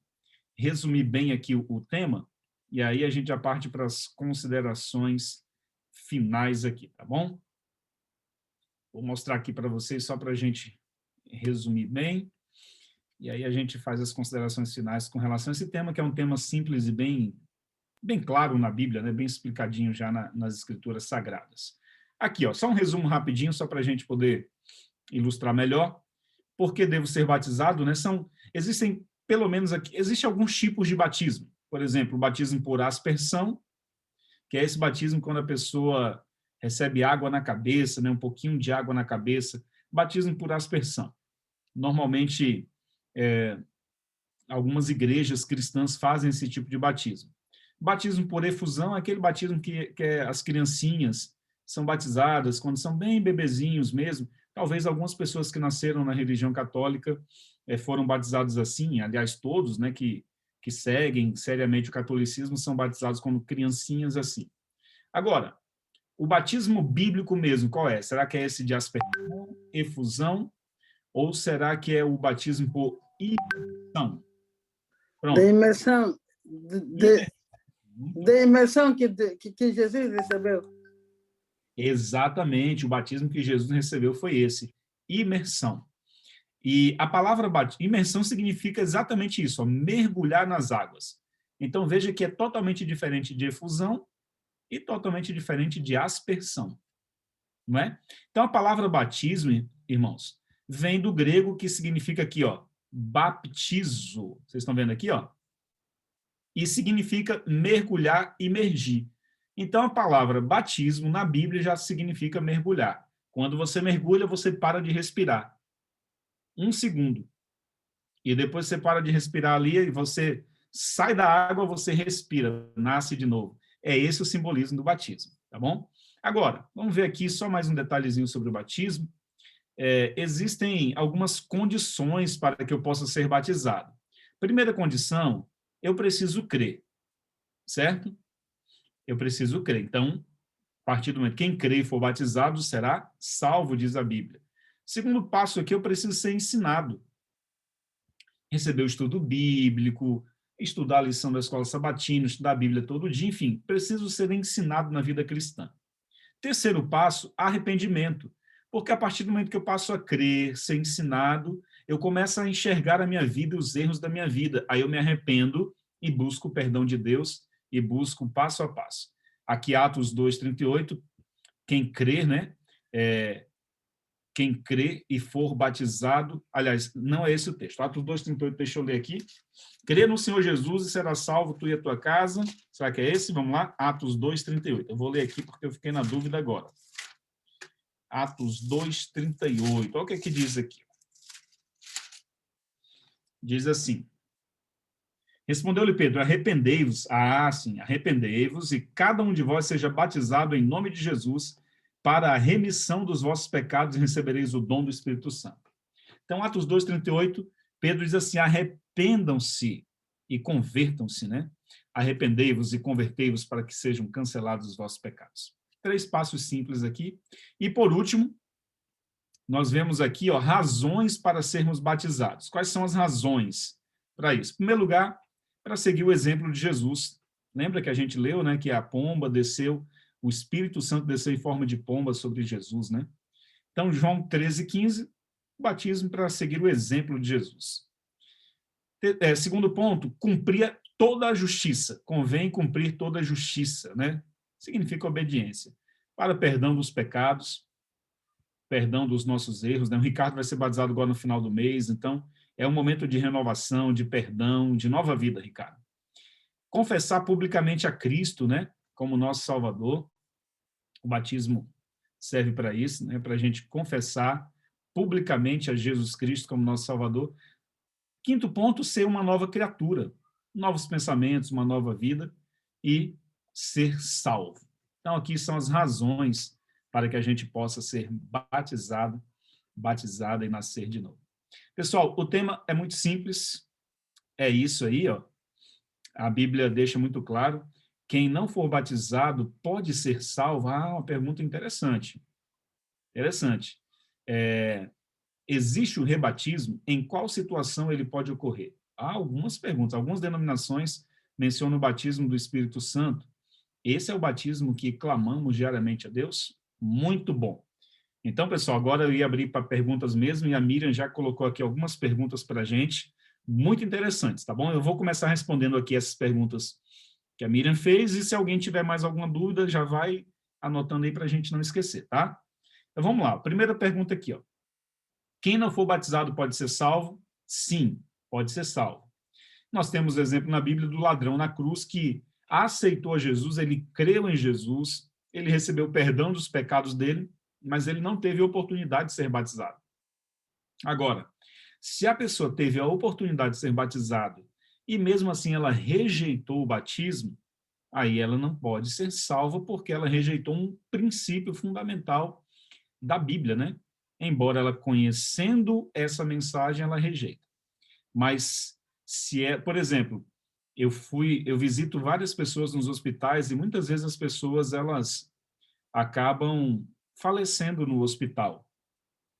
resumir bem aqui o tema, e aí a gente já parte para as considerações finais aqui, tá bom? Vou mostrar aqui para vocês só para a gente resumir bem, e aí a gente faz as considerações finais com relação a esse tema, que é um tema simples e bem claro na Bíblia, né? Bem explicadinho já nas Escrituras Sagradas. Aqui, ó, só um resumo rapidinho, só para a gente poder ilustrar melhor. Por que devo ser batizado? Né? Existem, pelo menos aqui, existem alguns tipos de batismo. Por exemplo, o batismo por aspersão, que é esse batismo quando a pessoa recebe água na cabeça, né? Um pouquinho de água na cabeça. Batismo por aspersão. Normalmente, algumas igrejas cristãs fazem esse tipo de batismo. Batismo por efusão é aquele batismo que as criancinhas são batizadas quando são bem bebezinhos mesmo. Talvez algumas pessoas que nasceram na religião católica foram batizados assim, aliás, todos, né, que seguem seriamente o catolicismo são batizados como criancinhas assim. Agora, o batismo bíblico mesmo, qual é? Será que é esse de aspersão, efusão, ou será que é o batismo por imersão? Pronto. Da imersão, da imersão que Jesus recebeu. Exatamente, o batismo que Jesus recebeu foi esse, imersão. E a palavra imersão significa exatamente isso, ó, mergulhar nas águas. Então veja que é totalmente diferente de efusão e totalmente diferente de aspersão, não é? Então a palavra batismo, irmãos, vem do grego que significa aqui, ó, baptizo. Vocês estão vendo aqui, ó? E significa mergulhar, imergir. Então, a palavra batismo na Bíblia já significa mergulhar. Quando você mergulha, você para de respirar. 1 segundo. E depois você para de respirar ali e você sai da água, você respira, nasce de novo. É esse o simbolismo do batismo, tá bom? Agora, vamos ver aqui só mais um detalhezinho sobre o batismo. Existem algumas condições para que eu possa ser batizado. Primeira condição, eu preciso crer, certo? Eu preciso crer. Então, partir do momento que quem crê e for batizado será salvo, diz a Bíblia. Segundo passo aqui, eu preciso ser ensinado. Receber o estudo bíblico, estudar a lição da escola sabatina, estudar a Bíblia todo dia, enfim, preciso ser ensinado na vida cristã. Terceiro passo, arrependimento. Porque a partir do momento que eu passo a crer, ser ensinado, eu começo a enxergar a minha vida e os erros da minha vida. Aí eu me arrependo e busco o perdão de Deus e busco passo a passo. Aqui, Atos 2:38, quem crer, né? Quem crê e for batizado, aliás, não é esse o texto. Atos 2:38, deixa eu ler aqui. Crê no Senhor Jesus e será salvo tu e a tua casa. Será que é esse? Vamos lá, Atos 2:38. Eu vou ler aqui porque eu fiquei na dúvida agora. Atos 2:38. Olha o que é que diz aqui. Diz assim: respondeu-lhe Pedro, arrependei-vos, sim, arrependei-vos, e cada um de vós seja batizado em nome de Jesus, para a remissão dos vossos pecados, e recebereis o dom do Espírito Santo. Então, Atos 2:38, Pedro diz assim, arrependam-se e convertam-se, né? Arrependei-vos e convertei-vos para que sejam cancelados os vossos pecados. 3 passos simples aqui. E, por último, nós vemos aqui, razões para sermos batizados. Quais são as razões para isso? Em primeiro lugar, para seguir o exemplo de Jesus. Lembra que a gente leu, né, que a pomba desceu, o Espírito Santo desceu em forma de pomba sobre Jesus, né? Então, João 13:15, batismo para seguir o exemplo de Jesus. Segundo ponto, cumprir toda a justiça. Convém cumprir toda a justiça, né? Significa obediência. Para perdão dos pecados, perdão dos nossos erros, né? O Ricardo vai ser batizado agora no final do mês, então é um momento de renovação, de perdão, de nova vida, Ricardo. Confessar publicamente a Cristo, né? Como nosso Salvador. O batismo serve para isso, né? Para a gente confessar publicamente a Jesus Cristo como nosso Salvador. Quinto ponto, ser uma nova criatura, novos pensamentos, uma nova vida e ser salvo. Então, aqui são as razões para que a gente possa ser batizada e nascer de novo. Pessoal, o tema é muito simples, é isso aí, A Bíblia deixa muito claro. Quem não for batizado pode ser salvo? Uma pergunta interessante. Existe o rebatismo? Em qual situação ele pode ocorrer? Há algumas perguntas. Algumas denominações mencionam o batismo do Espírito Santo. Esse é o batismo que clamamos diariamente a Deus? Muito bom. Então, pessoal, agora eu ia abrir para perguntas mesmo, e a Miriam já colocou aqui algumas perguntas para a gente, muito interessantes, tá bom? Eu vou começar respondendo aqui essas perguntas que a Miriam fez, e se alguém tiver mais alguma dúvida, já vai anotando aí para a gente não esquecer, tá? Então, vamos lá. Primeira pergunta aqui, Quem não for batizado pode ser salvo? Sim, pode ser salvo. Nós temos o exemplo na Bíblia do ladrão na cruz que aceitou a Jesus, ele creu em Jesus, ele recebeu o perdão dos pecados dele, mas ele não teve a oportunidade de ser batizado. Agora, se a pessoa teve a oportunidade de ser batizada e mesmo assim ela rejeitou o batismo, aí ela não pode ser salva porque ela rejeitou um princípio fundamental da Bíblia, né? Embora ela conhecendo essa mensagem, ela rejeita. Mas por exemplo, eu visito várias pessoas nos hospitais e muitas vezes as pessoas elas acabam falecendo no hospital.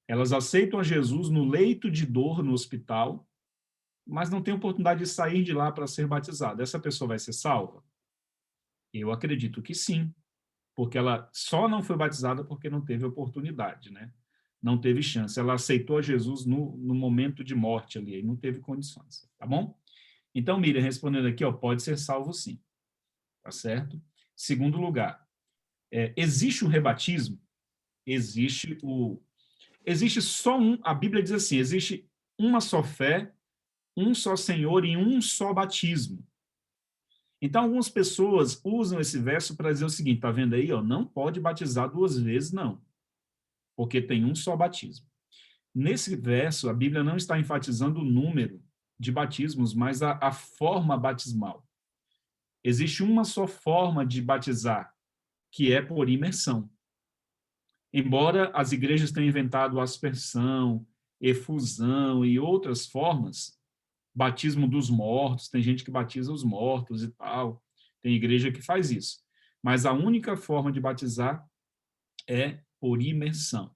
Elas aceitam a Jesus no leito de dor no hospital, mas não têm oportunidade de sair de lá para ser batizada. Essa pessoa vai ser salva? Eu acredito que sim, porque ela só não foi batizada porque não teve oportunidade, né? Não teve chance. Ela aceitou a Jesus no momento de morte ali, e não teve condições, tá bom? Então, Miriam, respondendo aqui, pode ser salvo sim, tá certo? Segundo lugar, existe o rebatismo? Existe só a Bíblia diz assim, existe uma só fé, um só Senhor e um só batismo. Então, algumas pessoas usam esse verso para dizer o seguinte, tá vendo aí, não pode batizar 2 vezes, não, porque tem um só batismo. Nesse verso, a Bíblia não está enfatizando o número de batismos, mas a forma batismal. Existe uma só forma de batizar, que é por imersão. Embora as igrejas tenham inventado aspersão, efusão e outras formas, batismo dos mortos, tem gente que batiza os mortos e tal, tem igreja que faz isso. mas a única forma de batizar é por imersão.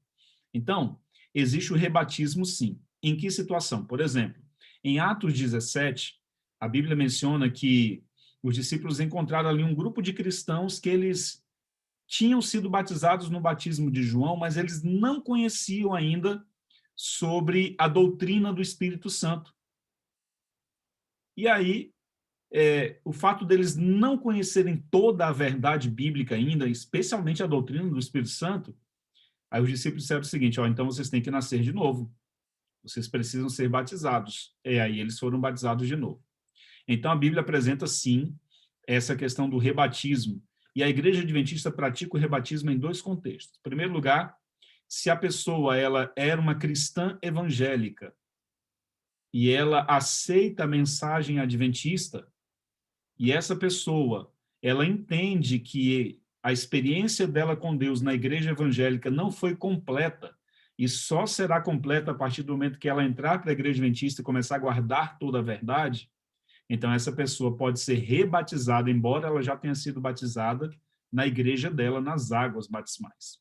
Então, existe o rebatismo, sim. Em que situação? Por exemplo, em Atos 17, a Bíblia menciona que os discípulos encontraram ali um grupo de cristãos que eles tinham sido batizados no batismo de João, mas eles não conheciam ainda sobre a doutrina do Espírito Santo. E aí, o fato deles não conhecerem toda a verdade bíblica ainda, especialmente a doutrina do Espírito Santo, aí os discípulos disseram o seguinte: então vocês têm que nascer de novo. Vocês precisam ser batizados. E aí eles foram batizados de novo. Então a Bíblia apresenta, sim, essa questão do rebatismo. E a Igreja Adventista pratica o rebatismo em dois contextos. Em primeiro lugar, se a pessoa ela era uma cristã evangélica e ela aceita a mensagem adventista, e essa pessoa ela entende que a experiência dela com Deus na igreja evangélica não foi completa, e só será completa a partir do momento que ela entrar para a igreja adventista e começar a guardar toda a verdade, então essa pessoa pode ser rebatizada, embora ela já tenha sido batizada na igreja dela, nas águas batismais.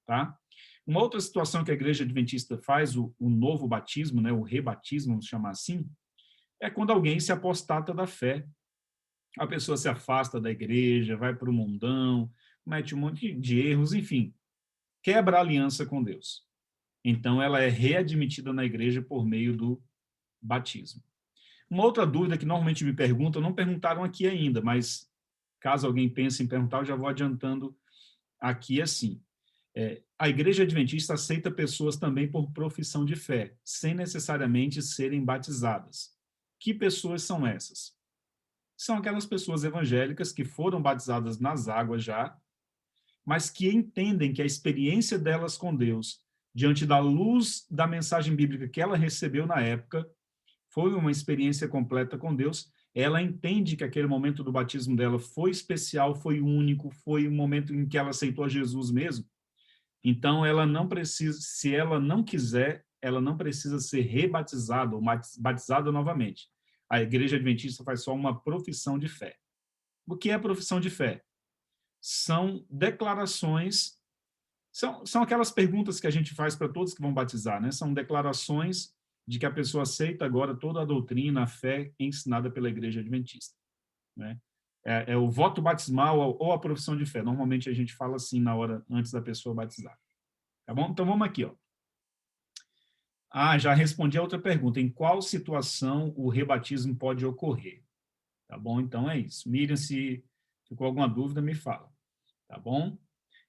Tá? Uma outra situação que a igreja adventista faz, o novo batismo, né, o rebatismo, vamos chamar assim, é quando alguém se apostata da fé. A pessoa se afasta da igreja, vai para o mundão, comete um monte de erros, enfim, quebra a aliança com Deus. Então, ela é readmitida na igreja por meio do batismo. Uma outra dúvida que normalmente me perguntam, não perguntaram aqui ainda, mas caso alguém pense em perguntar, eu já vou adiantando aqui assim. A igreja adventista aceita pessoas também por profissão de fé, sem necessariamente serem batizadas. Que pessoas são essas? São aquelas pessoas evangélicas que foram batizadas nas águas já, mas que entendem que a experiência delas com Deus, diante da luz da mensagem bíblica que ela recebeu na época, foi uma experiência completa com Deus. Ela entende que aquele momento do batismo dela foi especial, foi único, foi um momento em que ela aceitou a Jesus mesmo. Então, ela não precisa, se ela não quiser, ela não precisa ser rebatizada ou batizada novamente. A igreja adventista faz só uma profissão de fé. O que é profissão de fé? São declarações, são aquelas perguntas que a gente faz para todos que vão batizar, né? São declarações de que a pessoa aceita agora toda a doutrina, a fé ensinada pela igreja adventista, né? É o voto batismal ou a profissão de fé. Normalmente a gente fala assim na hora antes da pessoa batizar. Tá bom? Então vamos aqui, ó. Já respondi a outra pergunta. Em qual situação o rebatismo pode ocorrer? Tá bom? Então é isso. Miriam, se ficou alguma dúvida, me fala. Tá bom?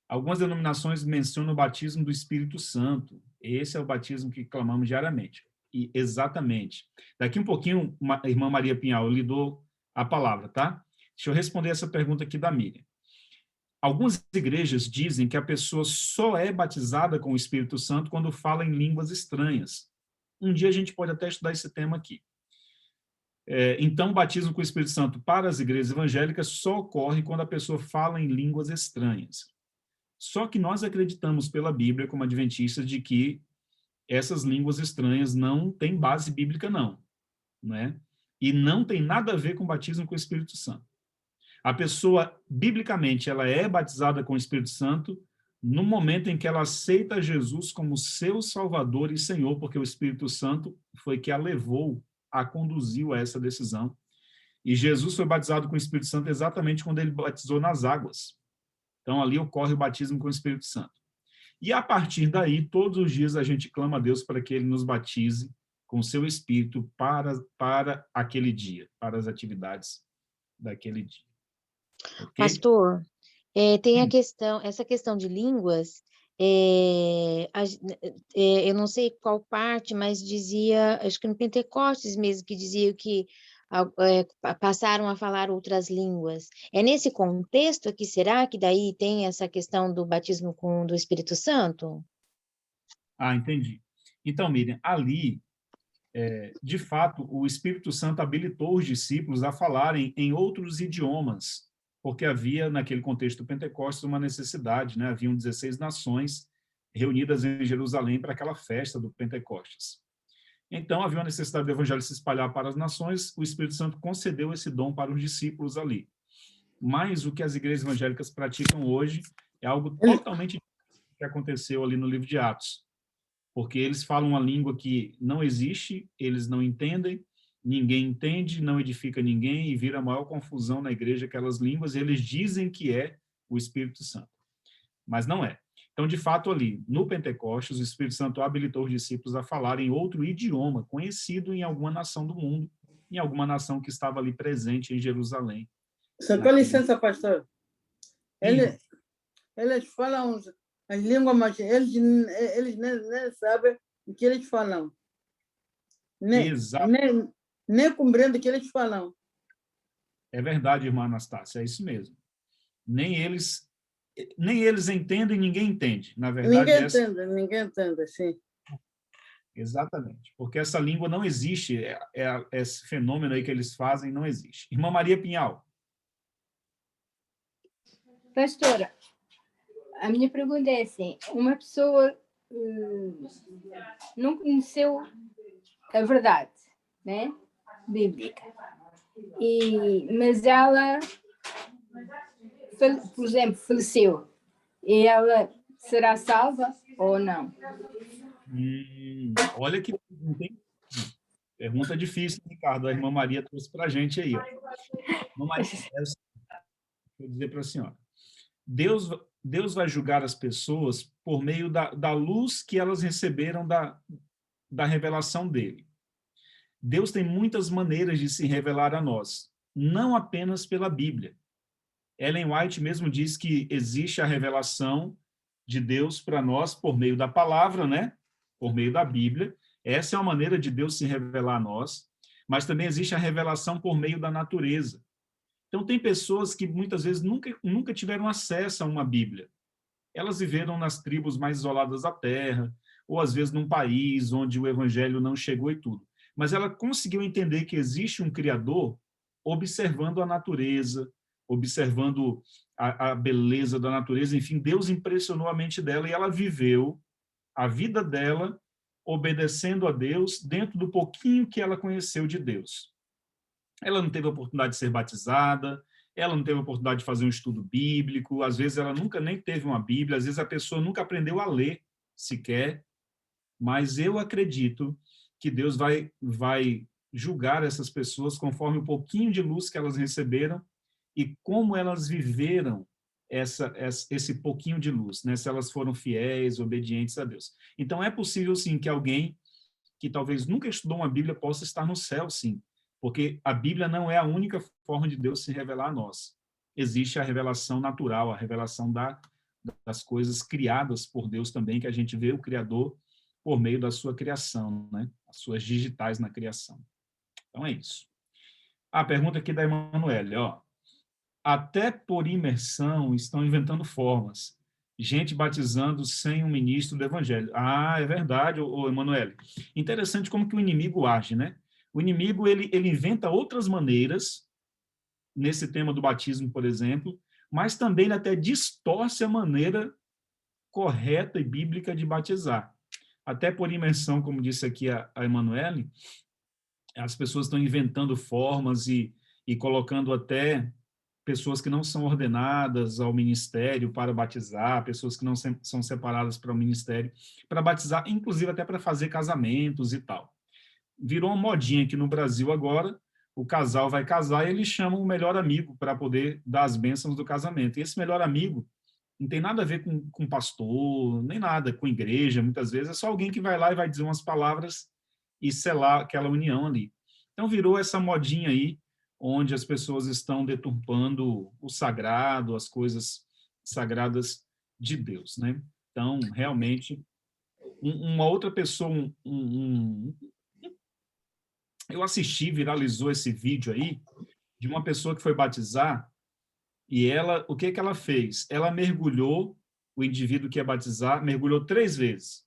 Algumas denominações mencionam o batismo do Espírito Santo. Esse é o batismo que clamamos diariamente. E exatamente. Daqui um pouquinho, a irmã Maria Pinhal, eu lhe dou a palavra, tá? Deixa eu responder essa pergunta aqui da Miriam. Algumas igrejas dizem que a pessoa só é batizada com o Espírito Santo quando fala em línguas estranhas. Um dia a gente pode até estudar esse tema aqui. Então, o batismo com o Espírito Santo para as igrejas evangélicas só ocorre quando a pessoa fala em línguas estranhas. Só que nós acreditamos pela Bíblia, como adventistas, de que essas línguas estranhas não têm base bíblica, não, né? E não tem nada a ver com o batismo com o Espírito Santo. A pessoa, biblicamente, ela é batizada com o Espírito Santo no momento em que ela aceita Jesus como seu Salvador e Senhor, porque o Espírito Santo foi que a levou, a conduziu a essa decisão. E Jesus foi batizado com o Espírito Santo exatamente quando ele batizou nas águas. Então, ali ocorre o batismo com o Espírito Santo. E, a partir daí, todos os dias a gente clama a Deus para que ele nos batize com o seu Espírito para aquele dia, para as atividades daquele dia. Okay? Pastor, tem essa questão de línguas, eu não sei qual parte, mas dizia, acho que no Pentecostes mesmo, que dizia que passaram a falar outras línguas. É nesse contexto aqui, será que daí tem essa questão do batismo do Espírito Santo? Entendi. Então, Miriam, ali, de fato, o Espírito Santo habilitou os discípulos a falarem em outros idiomas, porque havia, naquele contexto do Pentecostes, uma necessidade, né? Haviam 16 nações reunidas em Jerusalém para aquela festa do Pentecostes. Então, havia uma necessidade do evangelho se espalhar para as nações, o Espírito Santo concedeu esse dom para os discípulos ali. mas o que as igrejas evangélicas praticam hoje é algo totalmente diferente do que aconteceu ali no livro de Atos. Porque eles falam uma língua que não existe, eles não entendem, ninguém entende, não edifica ninguém, e vira a maior confusão na igreja aquelas línguas, e eles dizem que é o Espírito Santo. Mas não é. Então, de fato, ali, no Pentecostes, o Espírito Santo habilitou os discípulos a falarem outro idioma, conhecido em alguma nação do mundo, em alguma nação que estava ali presente em Jerusalém. Só com licença, pastor. Eles falam as línguas, mas eles nem sabem o que eles falam. Nem compreendem o que eles falam. É verdade, irmã Anastácia, é isso mesmo. Nem eles entendem, ninguém entende. Na verdade, ninguém entende, sim. Exatamente, porque essa língua não existe, esse fenômeno aí que eles fazem não existe. Irmã Maria Pinhal. Pastora, a minha pergunta é assim, uma pessoa não conheceu a verdade, né, bíblica, mas ela, por exemplo, faleceu, e ela será salva ou não? Olha que pergunta difícil, Ricardo. A irmã Maria trouxe para a gente aí. Ó. Irmã Maria, vou dizer para a senhora. Deus vai julgar as pessoas por meio da luz que elas receberam da revelação dele. Deus tem muitas maneiras de se revelar a nós, não apenas pela Bíblia. Ellen White mesmo diz que existe a revelação de Deus para nós por meio da palavra, né? Por meio da Bíblia. Essa é uma maneira de Deus se revelar a nós, mas também existe a revelação por meio da natureza. Então, tem pessoas que muitas vezes nunca tiveram acesso a uma Bíblia. Elas viveram nas tribos mais isoladas da terra, ou às vezes num país onde o evangelho não chegou e tudo. Mas ela conseguiu entender que existe um Criador observando a natureza, observando a beleza da natureza. Enfim, Deus impressionou a mente dela e ela viveu a vida dela obedecendo a Deus dentro do pouquinho que ela conheceu de Deus. Ela não teve a oportunidade de ser batizada, ela não teve a oportunidade de fazer um estudo bíblico, às vezes ela nunca nem teve uma Bíblia, às vezes a pessoa nunca aprendeu a ler sequer, mas eu acredito que Deus vai julgar essas pessoas conforme o pouquinho de luz que elas receberam e como elas viveram esse pouquinho de luz, né? Se elas foram fiéis, obedientes a Deus. Então, é possível, sim, que alguém que talvez nunca estudou uma Bíblia possa estar no céu, sim, porque a Bíblia não é a única forma de Deus se revelar a nós. Existe a revelação natural, a revelação das coisas criadas por Deus também, que a gente vê o Criador por meio da sua criação, né? As suas digitais na criação. Então, é isso. A pergunta aqui da Emanuele, ó. Até por imersão estão inventando formas. Gente batizando sem um ministro do evangelho. Ah, é verdade, Emanuele. Interessante como que o inimigo age, né? O inimigo, ele inventa outras maneiras, nesse tema do batismo, por exemplo, mas também ele até distorce a maneira correta e bíblica de batizar. Até por imersão, como disse aqui a Emanuele, as pessoas estão inventando formas e colocando até pessoas que não são ordenadas ao ministério para batizar, pessoas que não são separadas para o ministério, para batizar, inclusive até para fazer casamentos e tal. Virou uma modinha aqui no Brasil agora, o casal vai casar e eles chamam o melhor amigo para poder dar as bênçãos do casamento. E esse melhor amigo não tem nada a ver com pastor, nem nada, com igreja, muitas vezes, é só alguém que vai lá e vai dizer umas palavras e selar aquela união ali. Então virou essa modinha aí, onde as pessoas estão deturpando o sagrado, as coisas sagradas de Deus, né? Então, realmente, uma outra pessoa, eu assisti, viralizou esse vídeo aí, de uma pessoa que foi batizar, e o que ela fez? Ela mergulhou, o indivíduo que ia batizar, mergulhou 3 vezes.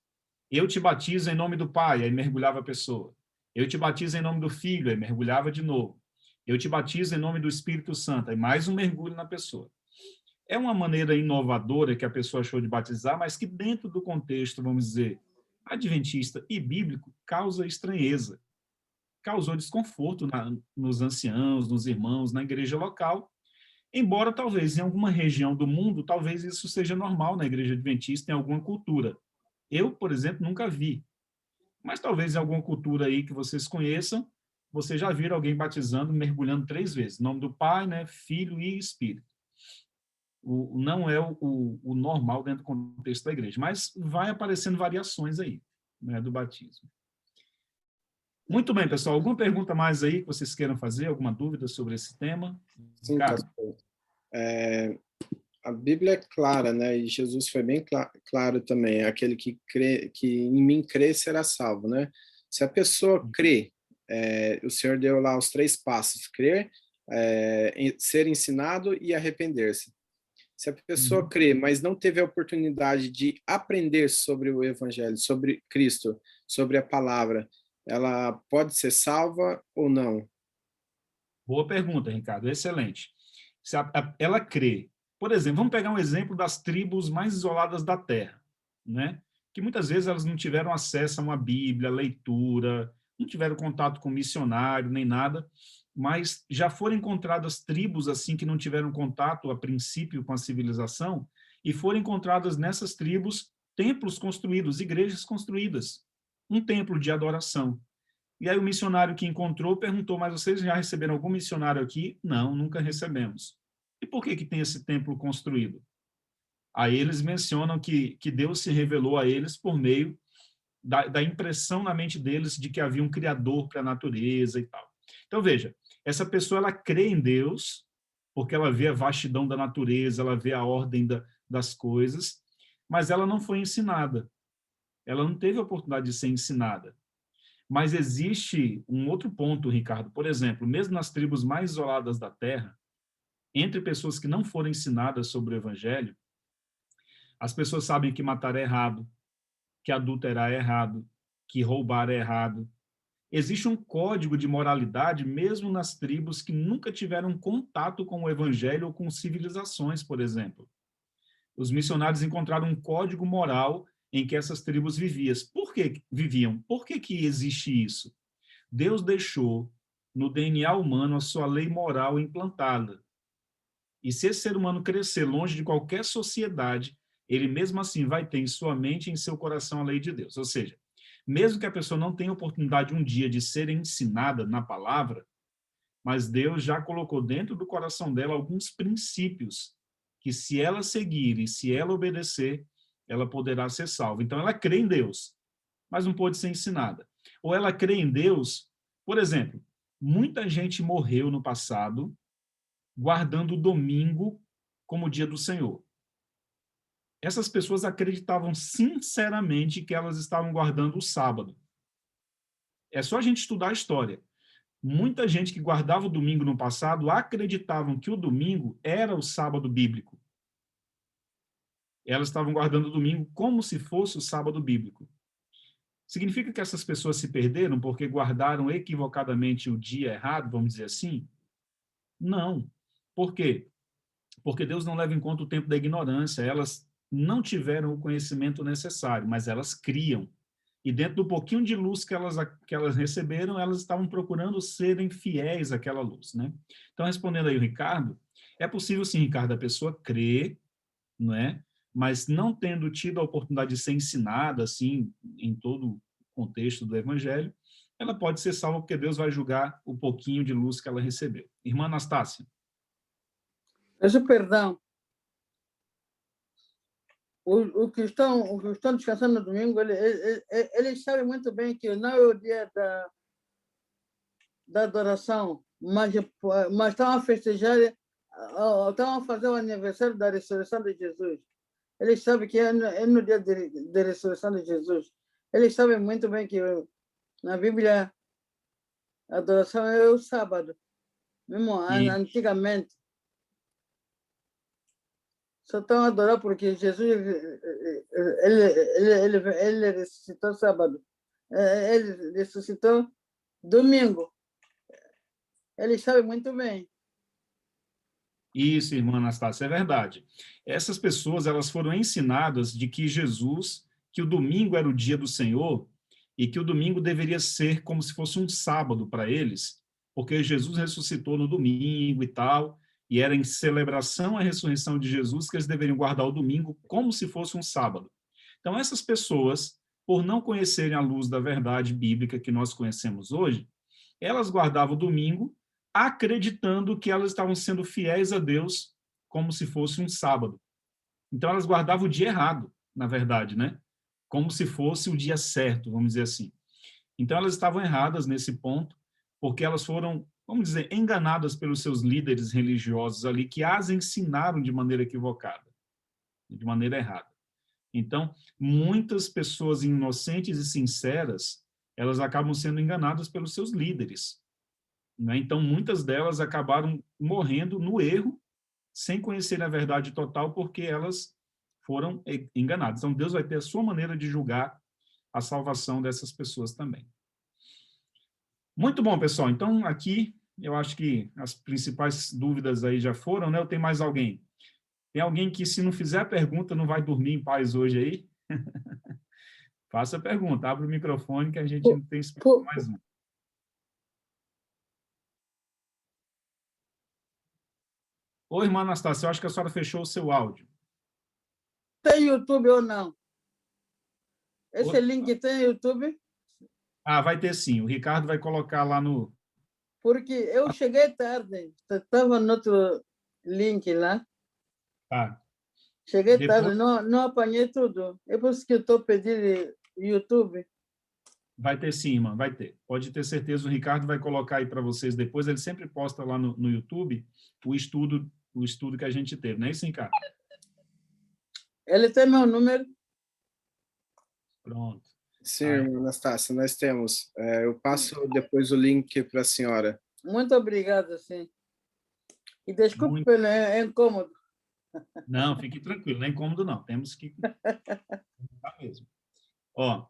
Eu te batizo em nome do Pai, aí mergulhava a pessoa. Eu te batizo em nome do Filho, aí mergulhava de novo. Eu te batizo em nome do Espírito Santo, aí mais um mergulho na pessoa. É uma maneira inovadora que a pessoa achou de batizar, mas que dentro do contexto, vamos dizer, adventista e bíblico, causa estranheza. Causou desconforto nos anciãos, nos irmãos, na igreja local. Embora talvez em alguma região do mundo, talvez isso seja normal na igreja adventista, em alguma cultura. Eu, por exemplo, nunca vi. Mas talvez em alguma cultura aí que vocês conheçam, vocês já viram alguém batizando, mergulhando 3 vezes. Em nome do Pai, né, Filho e Espírito. Não é o normal dentro do contexto da igreja, mas vai aparecendo variações aí, né, do batismo. Muito bem, pessoal. Alguma pergunta mais aí que vocês queiram fazer? Alguma dúvida sobre esse tema? Sim, pastor. A Bíblia é clara, né? E Jesus foi bem claro também. Aquele que crê, que em mim crê será salvo, né? Se a pessoa crê, o Senhor deu lá os 3 passos: crer, ser ensinado e arrepender-se. Se a pessoa crê, mas não teve a oportunidade de aprender sobre o Evangelho, sobre Cristo, sobre a palavra, ela pode ser salva ou não? Boa pergunta, Ricardo. Excelente. Se ela crê, por exemplo, vamos pegar um exemplo das tribos mais isoladas da Terra, né? Que muitas vezes elas não tiveram acesso a uma Bíblia, leitura, não tiveram contato com missionário, nem nada, mas já foram encontradas tribos assim que não tiveram contato a princípio com a civilização, e foram encontradas nessas tribos templos construídos, igrejas construídas, um templo de adoração. E aí o missionário que encontrou perguntou: mas vocês já receberam algum missionário aqui? Não, nunca recebemos. E por que tem esse templo construído? Aí eles mencionam que Deus se revelou a eles por meio da impressão na mente deles de que havia um criador para a natureza e tal. Então, veja, essa pessoa ela crê em Deus, porque ela vê a vastidão da natureza, ela vê a ordem das coisas, mas ela não foi ensinada. Ela não teve a oportunidade de ser ensinada. Mas existe um outro ponto, Ricardo. Por exemplo, mesmo nas tribos mais isoladas da Terra, entre pessoas que não foram ensinadas sobre o Evangelho, as pessoas sabem que matar é errado, que adulterar é errado, que roubar é errado. Existe um código de moralidade mesmo nas tribos que nunca tiveram contato com o Evangelho ou com civilizações, por exemplo. Os missionários encontraram um código moral em que essas tribos viviam. Por que existe isso? Deus deixou no DNA humano a sua lei moral implantada. E se esse ser humano crescer longe de qualquer sociedade, ele mesmo assim vai ter em sua mente e em seu coração a lei de Deus. Ou seja, mesmo que a pessoa não tenha oportunidade um dia de ser ensinada na palavra, mas Deus já colocou dentro do coração dela alguns princípios que, se ela seguir e se ela obedecer, ela poderá ser salva. Então, ela crê em Deus, mas não pode ser ensinada. Ou ela crê em Deus, por exemplo, muita gente morreu no passado guardando o domingo como o dia do Senhor. Essas pessoas acreditavam sinceramente que elas estavam guardando o sábado. É só a gente estudar a história. Muita gente que guardava o domingo no passado acreditavam que o domingo era o sábado bíblico. Elas estavam guardando o domingo como se fosse o sábado bíblico. Significa que essas pessoas se perderam porque guardaram equivocadamente o dia errado, vamos dizer assim? Não. Por quê? Porque Deus não leva em conta o tempo da ignorância. Elas não tiveram o conhecimento necessário, mas elas criam. E dentro do pouquinho de luz que elas receberam, elas estavam procurando serem fiéis àquela luz, né? Então, respondendo aí o Ricardo, é possível sim, Ricardo, a pessoa crer, não é? Mas não tendo tido a oportunidade de ser ensinada, assim, em todo o contexto do Evangelho, ela pode ser salva porque Deus vai julgar o pouquinho de luz que ela recebeu. Irmã Anastácia. Peço perdão. O cristão descansando no domingo, ele sabe muito bem que não é o dia da adoração, mas estão a festejar, estão a fazer o aniversário da ressurreição de Jesus. Eles sabem que é no dia da ressurreição de Jesus. Eles sabem muito bem que na Bíblia a adoração é o sábado, mesmo antigamente. Só estão a adorar porque Jesus ele ressuscitou sábado. Ele ressuscitou domingo. Eles sabem muito bem. Isso, irmã Anastácia, é verdade. Essas pessoas, elas foram ensinadas de que que o domingo era o dia do Senhor e que o domingo deveria ser como se fosse um sábado para eles, porque Jesus ressuscitou no domingo e tal, e era em celebração à ressurreição de Jesus que eles deveriam guardar o domingo como se fosse um sábado. Então, essas pessoas, por não conhecerem a luz da verdade bíblica que nós conhecemos hoje, elas guardavam o domingo acreditando que elas estavam sendo fiéis a Deus como se fosse um sábado. Então, elas guardavam o dia errado, na verdade, né? Como se fosse o dia certo, vamos dizer assim. Então, elas estavam erradas nesse ponto, porque elas foram, vamos dizer, enganadas pelos seus líderes religiosos ali, que as ensinaram de maneira equivocada, de maneira errada. Então, muitas pessoas inocentes e sinceras, elas acabam sendo enganadas pelos seus líderes, né? Então, muitas delas acabaram morrendo no erro, sem conhecer a verdade total, porque elas foram enganadas. Então, Deus vai ter a sua maneira de julgar a salvação dessas pessoas também. Muito bom, pessoal. Então, aqui, eu acho que as principais dúvidas aí já foram, né? Ou tem mais alguém? Tem alguém que, se não fizer a pergunta, não vai dormir em paz hoje aí? Faça a pergunta, abre o microfone que a gente não tem espaço mais um. Oi, irmã Anastácia, eu acho que a senhora fechou o seu áudio. Tem YouTube ou não? Esse link tem YouTube? Ah, vai ter sim. O Ricardo vai colocar lá no... Porque eu cheguei tarde. Estava no outro link lá. Tá. Cheguei tarde, não apanhei tudo. É por isso que eu estou pedindo YouTube. Vai ter sim, irmã, vai ter. Pode ter certeza, o Ricardo vai colocar aí para vocês depois. Ele sempre posta lá no YouTube o estudo que a gente teve. Não é isso, Ricardo? Ele tem meu número? Pronto. Sim, irmã Anastácia, nós temos. Eu passo depois o link para a senhora. Muito obrigado, sim. E desculpe pelo incômodo. Não, fique tranquilo, não é incômodo não. Temos que... Tá mesmo. Ó.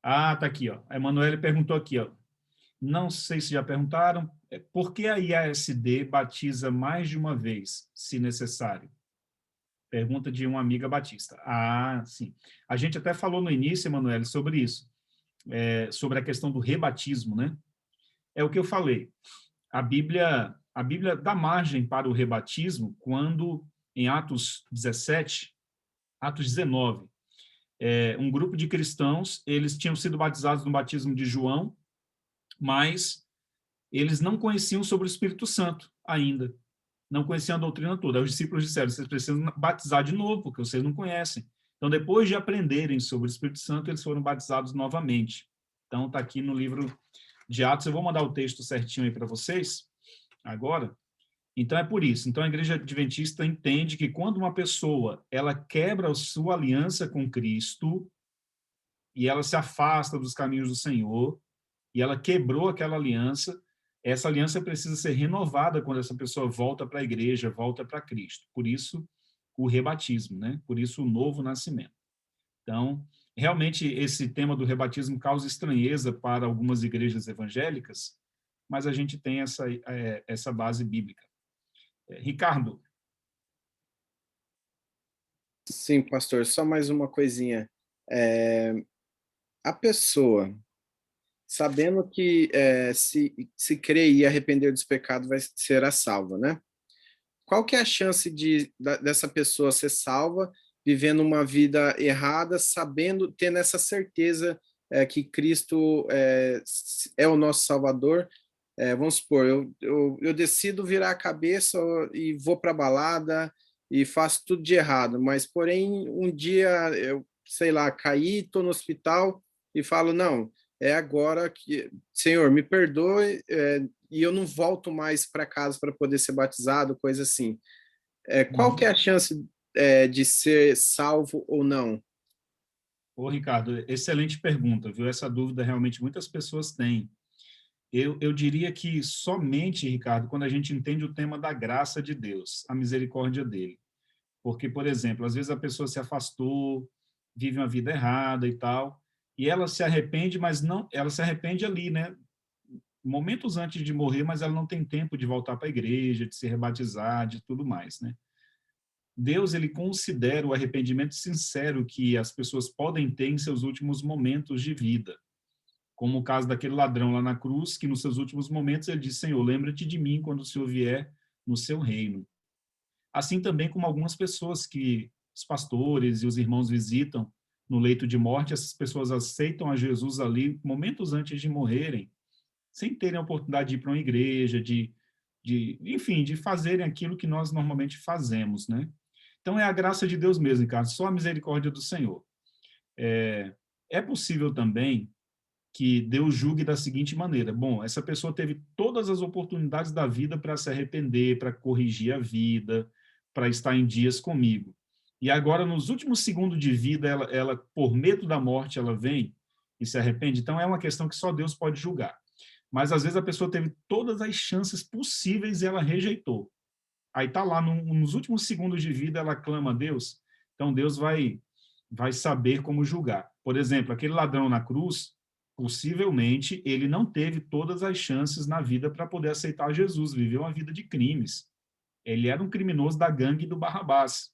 Ah, tá aqui, ó. A Emanuele perguntou aqui, ó. Não sei se já perguntaram, por que a IASD batiza mais de uma vez, se necessário? Pergunta de uma amiga batista. Ah, sim. A gente até falou no início, Emanuele, sobre isso, sobre a questão do rebatismo, né? É o que eu falei. A Bíblia dá margem para o rebatismo quando, em Atos 17, Atos 19, um grupo de cristãos, eles tinham sido batizados no batismo de João, mas eles não conheciam sobre o Espírito Santo ainda. Não conheciam a doutrina toda. Aí os discípulos disseram, vocês precisam batizar de novo, porque vocês não conhecem. Então, depois de aprenderem sobre o Espírito Santo, eles foram batizados novamente. Então, está aqui no livro de Atos. Eu vou mandar o texto certinho aí para vocês, agora. Então, é por isso. Então, a Igreja Adventista entende que quando uma pessoa ela quebra a sua aliança com Cristo e ela se afasta dos caminhos do Senhor, e ela quebrou aquela aliança, essa aliança precisa ser renovada quando essa pessoa volta para a igreja, volta para Cristo. Por isso, o rebatismo, né? Por isso, o novo nascimento. Então, realmente, esse tema do rebatismo causa estranheza para algumas igrejas evangélicas, mas a gente tem essa base bíblica. Ricardo. Sim, pastor, só mais uma coisinha. A pessoa, sabendo que se crer e arrepender dos pecados será salva, né? Qual que é a chance dessa pessoa ser salva, vivendo uma vida errada, sabendo, tendo essa certeza que Cristo é o nosso Salvador? Vamos supor, eu decido virar a cabeça e vou para a balada e faço tudo de errado, mas, porém, um dia, eu, sei lá, caí, estou no hospital e falo, não, é agora que, Senhor, me perdoe, e eu não volto mais para casa para poder ser batizado, coisa assim. Qual que é a chance de ser salvo ou não? Ô, Ricardo, excelente pergunta, viu? Essa dúvida realmente muitas pessoas têm. Eu diria que somente, Ricardo, quando a gente entende o tema da graça de Deus, a misericórdia dele. Porque, por exemplo, às vezes a pessoa se afastou, vive uma vida errada e tal, e ela se arrepende, mas não, ela se arrepende ali, né? Momentos antes de morrer, mas ela não tem tempo de voltar para a igreja, de se rebatizar, de tudo mais, né? Deus, ele considera o arrependimento sincero que as pessoas podem ter em seus últimos momentos de vida, como o caso daquele ladrão lá na cruz, que nos seus últimos momentos ele diz: Senhor, lembra-te de mim quando o Senhor vier no seu reino. Assim também como algumas pessoas que os pastores e os irmãos visitam no leito de morte, essas pessoas aceitam a Jesus ali momentos antes de morrerem, sem terem a oportunidade de ir para uma igreja, enfim, de fazerem aquilo que nós normalmente fazemos, né? Então é a graça de Deus mesmo, cara, só a misericórdia do Senhor. É possível também que Deus julgue da seguinte maneira: bom, essa pessoa teve todas as oportunidades da vida para se arrepender, para corrigir a vida, para estar em dias comigo. E agora, nos últimos segundos de vida, ela, por medo da morte, ela vem e se arrepende. Então, é uma questão que só Deus pode julgar. Mas, às vezes, a pessoa teve todas as chances possíveis e ela rejeitou. Aí está lá, nos últimos segundos de vida, ela clama a Deus. Então, Deus vai saber como julgar. Por exemplo, aquele ladrão na cruz, possivelmente, ele não teve todas as chances na vida para poder aceitar Jesus, viveu uma vida de crimes. Ele era um criminoso da gangue do Barrabás.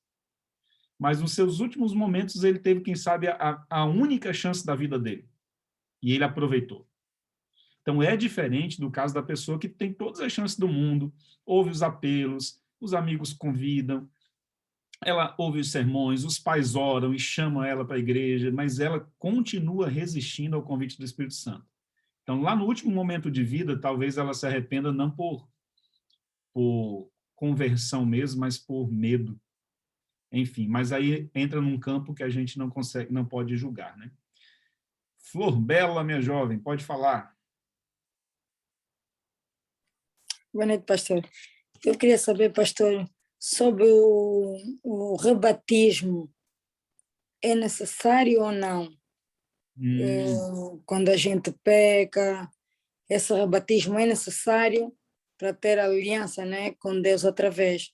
Mas nos seus últimos momentos ele teve, quem sabe, a única chance da vida dele. E ele aproveitou. Então é diferente do caso da pessoa que tem todas as chances do mundo, ouve os apelos, os amigos convidam, ela ouve os sermões, os pais oram e chamam ela para a igreja, mas ela continua resistindo ao convite do Espírito Santo. Então, lá no último momento de vida, talvez ela se arrependa não por conversão mesmo, mas por medo. Enfim, mas aí entra num campo que a gente não pode julgar, né? Flor Bela, minha jovem, pode falar. Boa noite, pastor. Eu queria saber, pastor, sobre o rebatismo. É necessário ou não? Quando a gente peca, esse rebatismo é necessário para ter aliança, né, com Deus outra vez?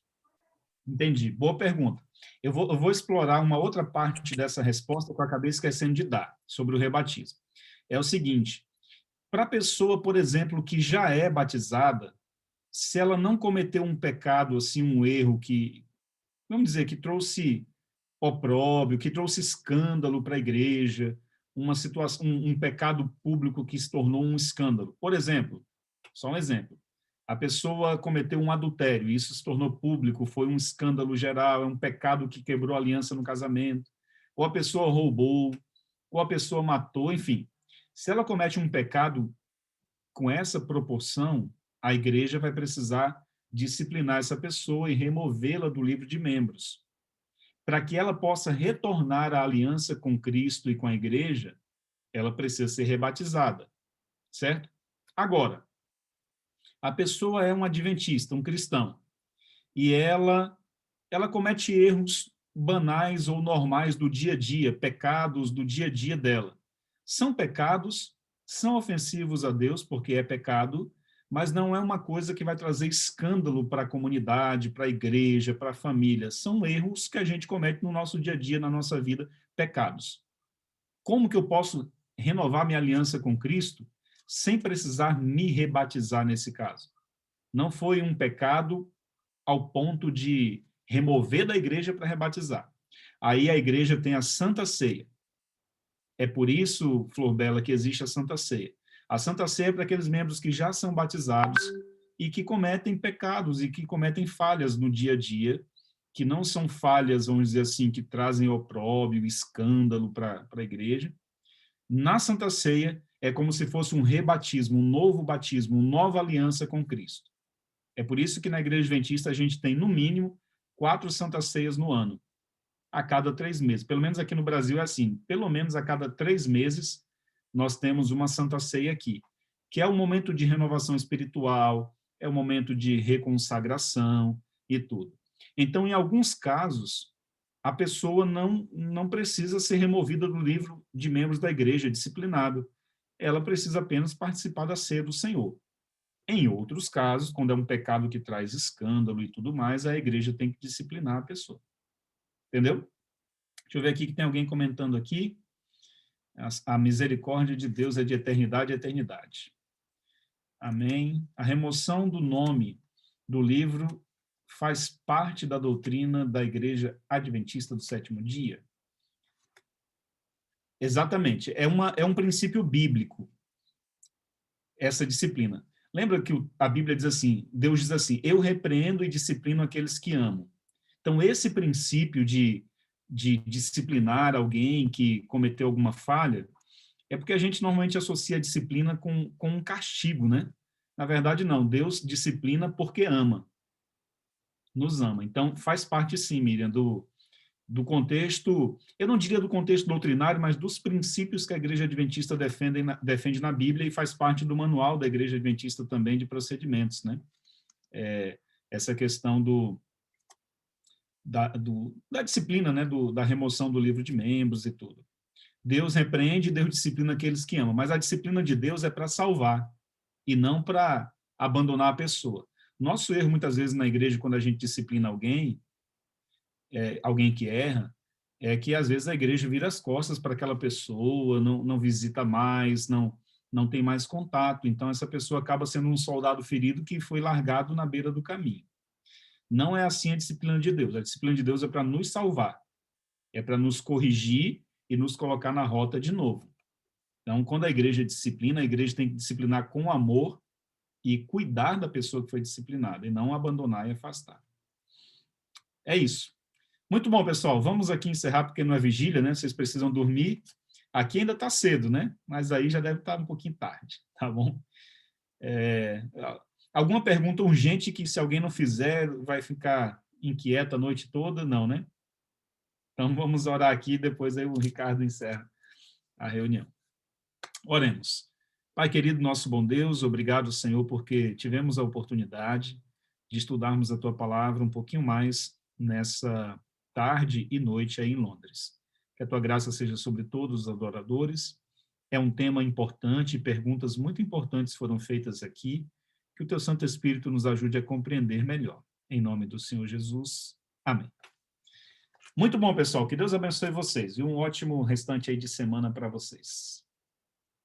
Entendi. Boa pergunta. Eu vou explorar uma outra parte dessa resposta que eu acabei esquecendo de dar, sobre o rebatismo. É o seguinte: para a pessoa, por exemplo, que já é batizada, se ela não cometeu um pecado, assim, um erro que, vamos dizer, que trouxe opróbrio, que trouxe escândalo para a igreja, uma situação, um pecado público que se tornou um escândalo. Por exemplo, só um exemplo. A pessoa cometeu um adultério, e isso se tornou público, foi um escândalo geral, é um pecado que quebrou a aliança no casamento, ou a pessoa roubou, ou a pessoa matou, enfim. Se ela comete um pecado com essa proporção, a igreja vai precisar disciplinar essa pessoa e removê-la do livro de membros. Para que ela possa retornar à aliança com Cristo e com a igreja, ela precisa ser rebatizada, certo? Agora, a pessoa é um adventista, um cristão, e ela comete erros banais ou normais do dia a dia, pecados do dia a dia dela. São pecados, são ofensivos a Deus, porque é pecado, mas não é uma coisa que vai trazer escândalo para a comunidade, para a igreja, para a família. São erros que a gente comete no nosso dia a dia, na nossa vida, pecados. Como que eu posso renovar minha aliança com Cristo sem precisar me rebatizar nesse caso? Não foi um pecado ao ponto de remover da igreja para rebatizar. Aí a igreja tem a Santa Ceia. É por isso, Flor Bela, que existe a Santa Ceia. A Santa Ceia é para aqueles membros que já são batizados e que cometem pecados e que cometem falhas no dia a dia, que não são falhas, vamos dizer assim, que trazem opróbrio, escândalo para a igreja. Na Santa Ceia, é como se fosse um rebatismo, um novo batismo, uma nova aliança com Cristo. É por isso que na Igreja Adventista a gente tem, no mínimo, 4 Santas Ceias no ano, a cada 3 meses. Pelo menos aqui no Brasil é assim, pelo menos a cada 3 meses nós temos uma Santa Ceia aqui, que é um momento de renovação espiritual, é um momento de reconsagração e tudo. Então, em alguns casos, a pessoa não precisa ser removida do livro de membros da igreja, disciplinado. Ela precisa apenas participar da ceia do Senhor. Em outros casos, quando é um pecado que traz escândalo e tudo mais, a igreja tem que disciplinar a pessoa. Entendeu? Deixa eu ver aqui que tem alguém comentando aqui. A misericórdia de Deus é de eternidade a eternidade. Amém. A remoção do nome do livro faz parte da doutrina da Igreja Adventista do Sétimo Dia? Exatamente. É um princípio bíblico. essa disciplina. Lembra que a Bíblia diz assim, Deus diz assim, eu repreendo e disciplino aqueles que amo. Então, esse princípio de disciplinar alguém que cometeu alguma falha, é porque a gente normalmente associa a disciplina com um castigo, né? Na verdade, não. Deus disciplina porque ama. Nos ama. Então, faz parte, sim, Miriam, do contexto, eu não diria do contexto doutrinário, mas dos princípios que a Igreja Adventista defende na Bíblia e faz parte do manual da Igreja Adventista também de procedimentos, né? Essa questão da disciplina, né? Da remoção do livro de membros e tudo. Deus repreende e Deus disciplina aqueles que amam, mas a disciplina de Deus é para salvar e não para abandonar a pessoa. Nosso erro, muitas vezes, na igreja, quando a gente disciplina alguém que erra, é que, às vezes, a igreja vira as costas para aquela pessoa, não visita mais, não tem mais contato. Então, essa pessoa acaba sendo um soldado ferido que foi largado na beira do caminho. Não é assim a disciplina de Deus. A disciplina de Deus é para nos salvar, é para nos corrigir e nos colocar na rota de novo. Então, quando a igreja disciplina, a igreja tem que disciplinar com amor e cuidar da pessoa que foi disciplinada, e não abandonar e afastar. É isso. Muito bom, pessoal. Vamos aqui encerrar, porque não é vigília, né? Vocês precisam dormir. Aqui ainda está cedo, né? Mas aí já deve estar um pouquinho tarde, tá bom? Alguma pergunta urgente que, se alguém não fizer, vai ficar inquieta a noite toda? Não, né? Então, vamos orar aqui, depois aí o Ricardo encerra a reunião. Oremos. Pai querido, nosso bom Deus, obrigado, Senhor, porque tivemos a oportunidade de estudarmos a Tua palavra um pouquinho mais nessa tarde e noite aí em Londres. Que a Tua graça seja sobre todos os adoradores. É um tema importante, perguntas muito importantes foram feitas aqui. Que o Teu Santo Espírito nos ajude a compreender melhor. Em nome do Senhor Jesus. Amém. Muito bom, pessoal. Que Deus abençoe vocês e um ótimo restante aí de semana para vocês.